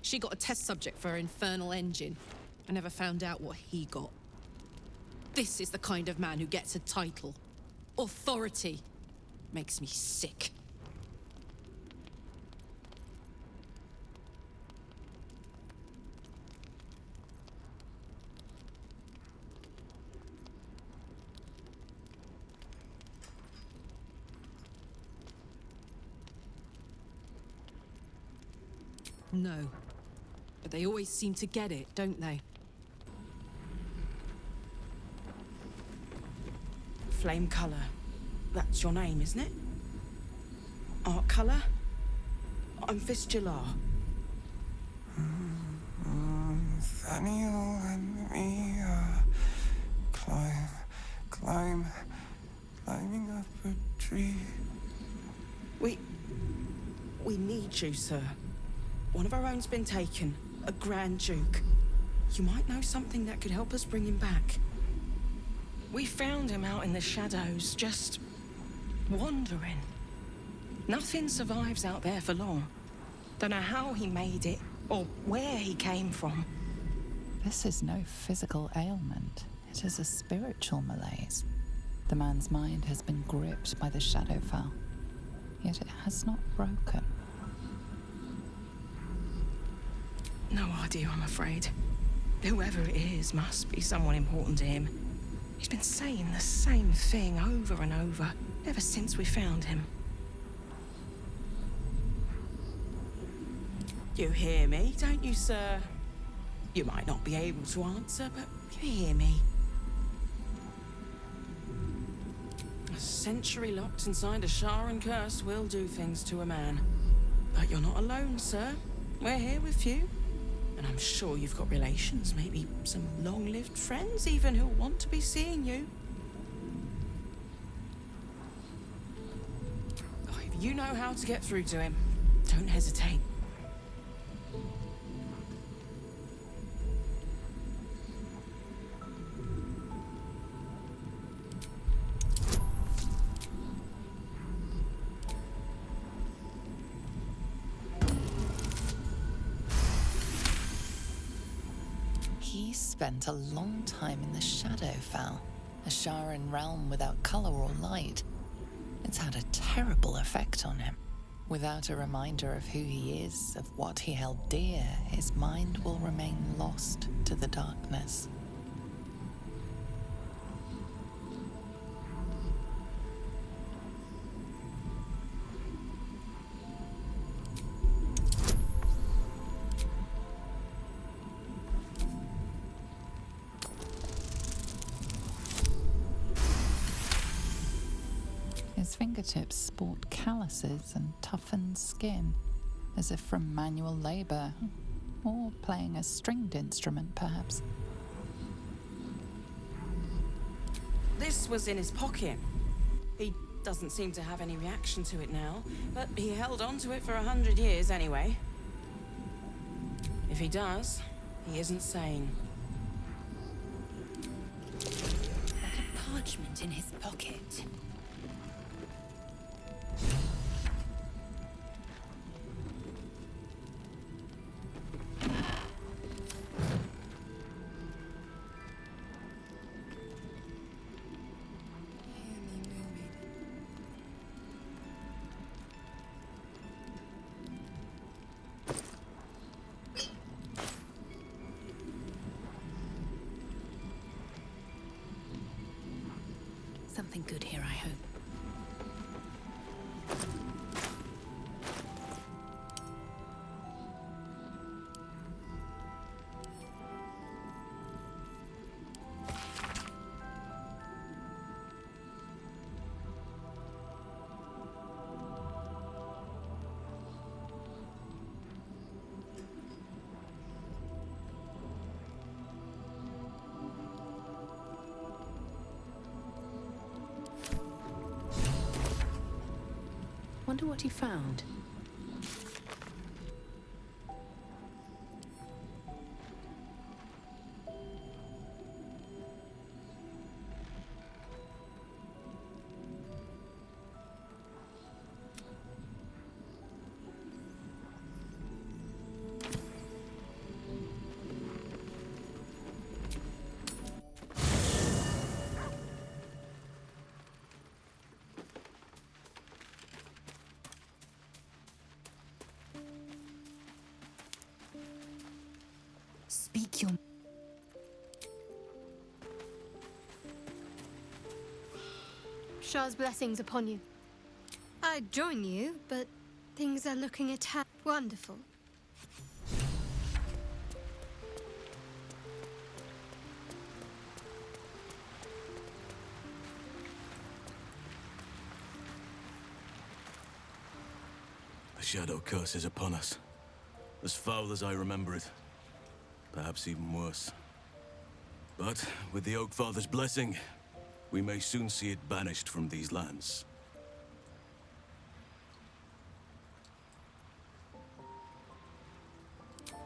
She got a test subject for her infernal engine. I never found out what he got. This is the kind of man who gets a title. Authority. Makes me sick. No. But they always seem to get it, don't they? Flame Colour. That's your name, isn't it? Art Colour? I'm Fistula. Nathaniel and me climbing up a tree. We need you, sir. One of our own's been taken, a Grand Duke. You might know something that could help us bring him back. We found him out in the shadows, just wandering. Nothing survives out there for long. Don't know how he made it, or where he came from. This is no physical ailment. It is a spiritual malaise. The man's mind has been gripped by the Shadowfell, yet it has not broken. No idea, I'm afraid. Whoever it is must be someone important to him. He's been saying the same thing over and over, ever since we found him. You hear me, don't you, sir? You might not be able to answer, but you hear me. A century locked inside a Sharan curse will do things to a man. But you're not alone, sir. We're here with you. And I'm sure you've got relations, maybe some long-lived friends even who'll want to be seeing you. Oh, if you know how to get through to him, don't hesitate. He spent a long time in the Shadowfell, a Sharan realm without color or light. It's had a terrible effect on him. Without a reminder of who he is, of what he held dear, his mind will remain lost to the darkness. His fingertips sport calluses and toughened skin, as if from manual labor, or playing a stringed instrument, perhaps. This was in his pocket. He doesn't seem to have any reaction to it now, but he held on to it for 100 years anyway. If he does, he isn't sane. That parchment in his pocket. Something good here, I hope. Wonder what he found. Speak your... Shah's blessings upon you. I'd join you, but things are looking a tad wonderful. The Shadow curse is upon us. As foul as I remember it. Perhaps even worse. But with the Oak Father's blessing, we may soon see it banished from these lands.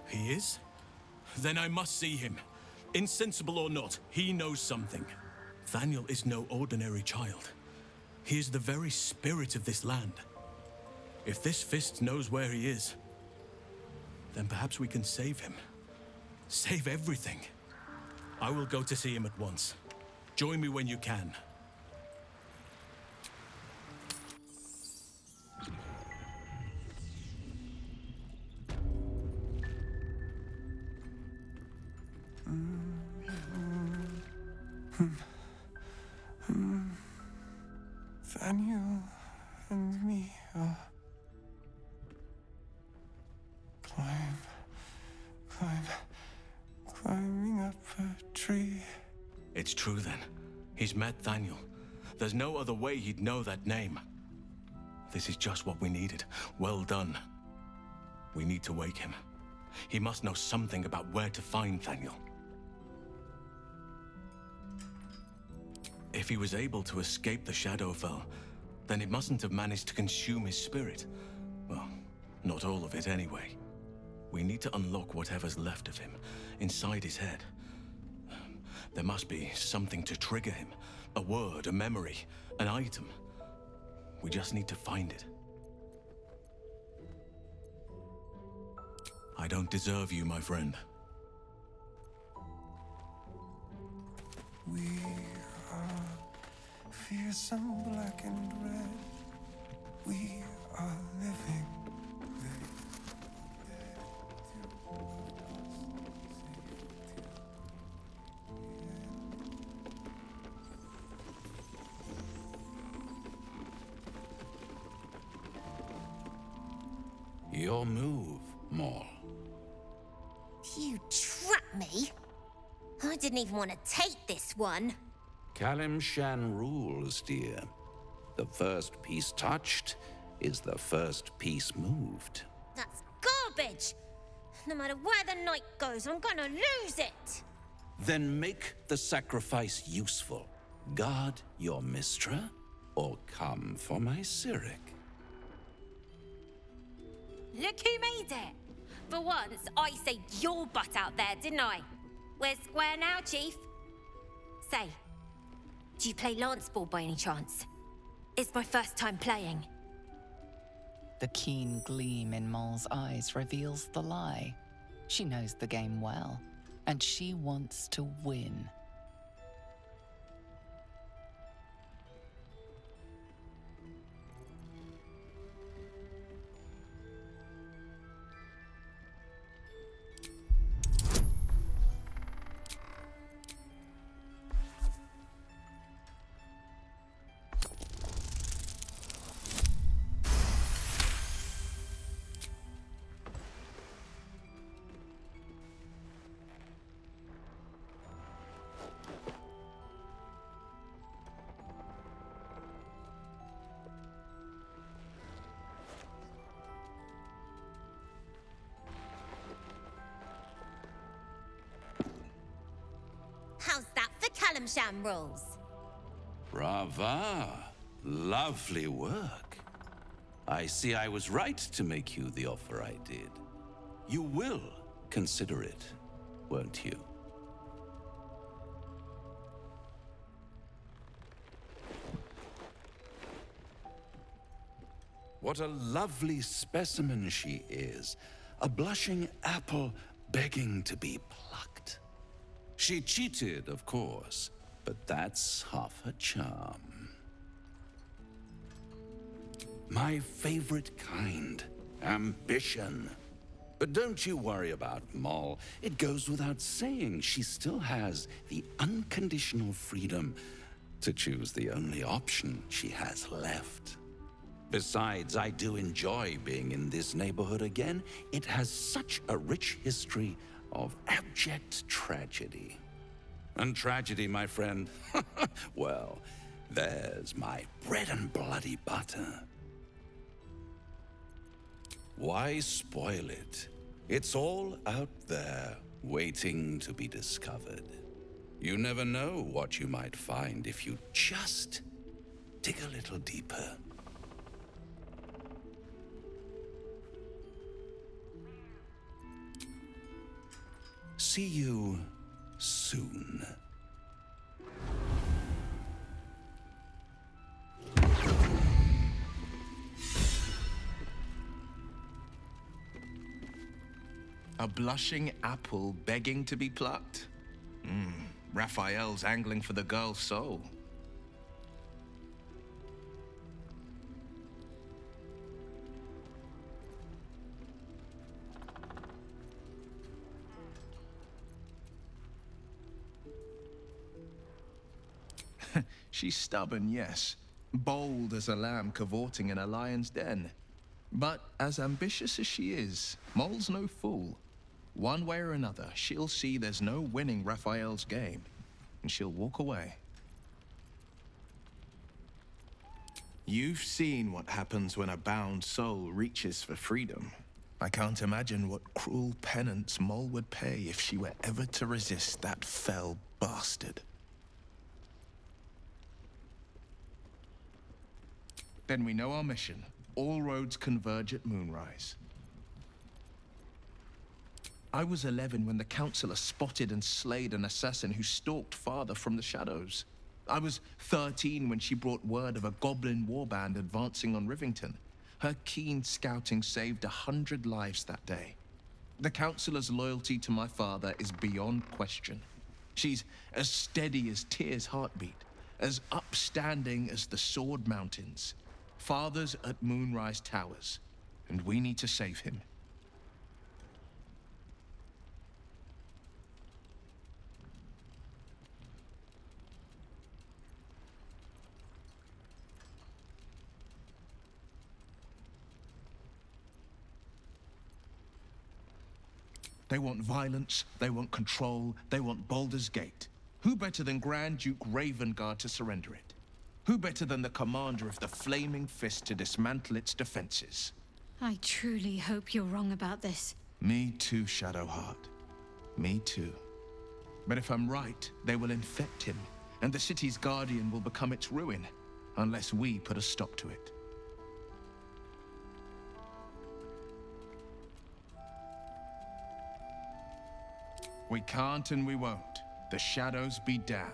He is? Then I must see him. Insensible or not, he knows something. Thaniel is no ordinary child. He is the very spirit of this land. If this fist knows where he is, then perhaps we can save him. Save everything. I will go to see him at once. Join me when you can. Thaniel and me are... climbing up a tree. It's true then. He's met Thaniel. There's no other way he'd know that name. This is just what we needed. Well done. We need to wake him. He must know something about where to find Thaniel. If he was able to escape the Shadowfell, then it mustn't have managed to consume his spirit. Well, not all of it anyway. We need to unlock whatever's left of him, inside his head. There must be something to trigger him. A word, a memory, an item. We just need to find it. I don't deserve you, my friend. We are fearsome, black and red. We are living. Your move, Maul. You trapped me? I didn't even want to take this one. Kalimshan rules, dear. The first piece touched is the first piece moved. That's garbage! No matter where the night goes, I'm gonna lose it! Then make the sacrifice useful. Guard your Mistra, or come for my Cyric. Look who made it! For once, I saved your butt out there, didn't I? We're square now, Chief. Say, do you play lance ball by any chance? It's my first time playing. The keen gleam in Maul's eyes reveals the lie. She knows the game well, and she wants to win. Shan rules. Brava. Lovely work. I see I was right to make you the offer I did. You will consider it, won't you? What a lovely specimen she is. A blushing apple begging to be plucked. She cheated, of course, but that's half her charm. My favorite kind, ambition. But don't you worry about Moll. It goes without saying she still has the unconditional freedom to choose the only option she has left. Besides, I do enjoy being in this neighborhood again. It has such a rich history of abject tragedy. And tragedy, my friend, well, there's my bread and bloody butter. Why spoil it? It's all out there, waiting to be discovered. You never know what you might find if you just dig a little deeper. See you soon. A blushing apple begging to be plucked? Raphael's angling for the girl's soul. She's stubborn, yes. Bold as a lamb cavorting in a lion's den. But as ambitious as she is, Moll's no fool. One way or another, she'll see there's no winning Raphael's game, and she'll walk away. You've seen what happens when a bound soul reaches for freedom. I can't imagine what cruel penance Moll would pay if she were ever to resist that fell bastard. Then we know our mission. All roads converge at moonrise. I was 11 when the Councillor spotted and slayed an assassin who stalked Father from the shadows. I was 13 when she brought word of a goblin warband advancing on Rivington. Her keen scouting saved 100 lives that day. The Councillor's loyalty to my father is beyond question. She's as steady as Tyr's heartbeat, as upstanding as the Sword Mountains. Father's at Moonrise Towers, and we need to save him. They want violence, they want control, they want Baldur's Gate. Who better than Grand Duke Ravengard to surrender it? Who better than the commander of the Flaming Fist to dismantle its defenses? I truly hope you're wrong about this. Me too, Shadowheart. Me too. But if I'm right, they will infect him, and the city's guardian will become its ruin, unless we put a stop to it. We can't and we won't. The shadows be damned.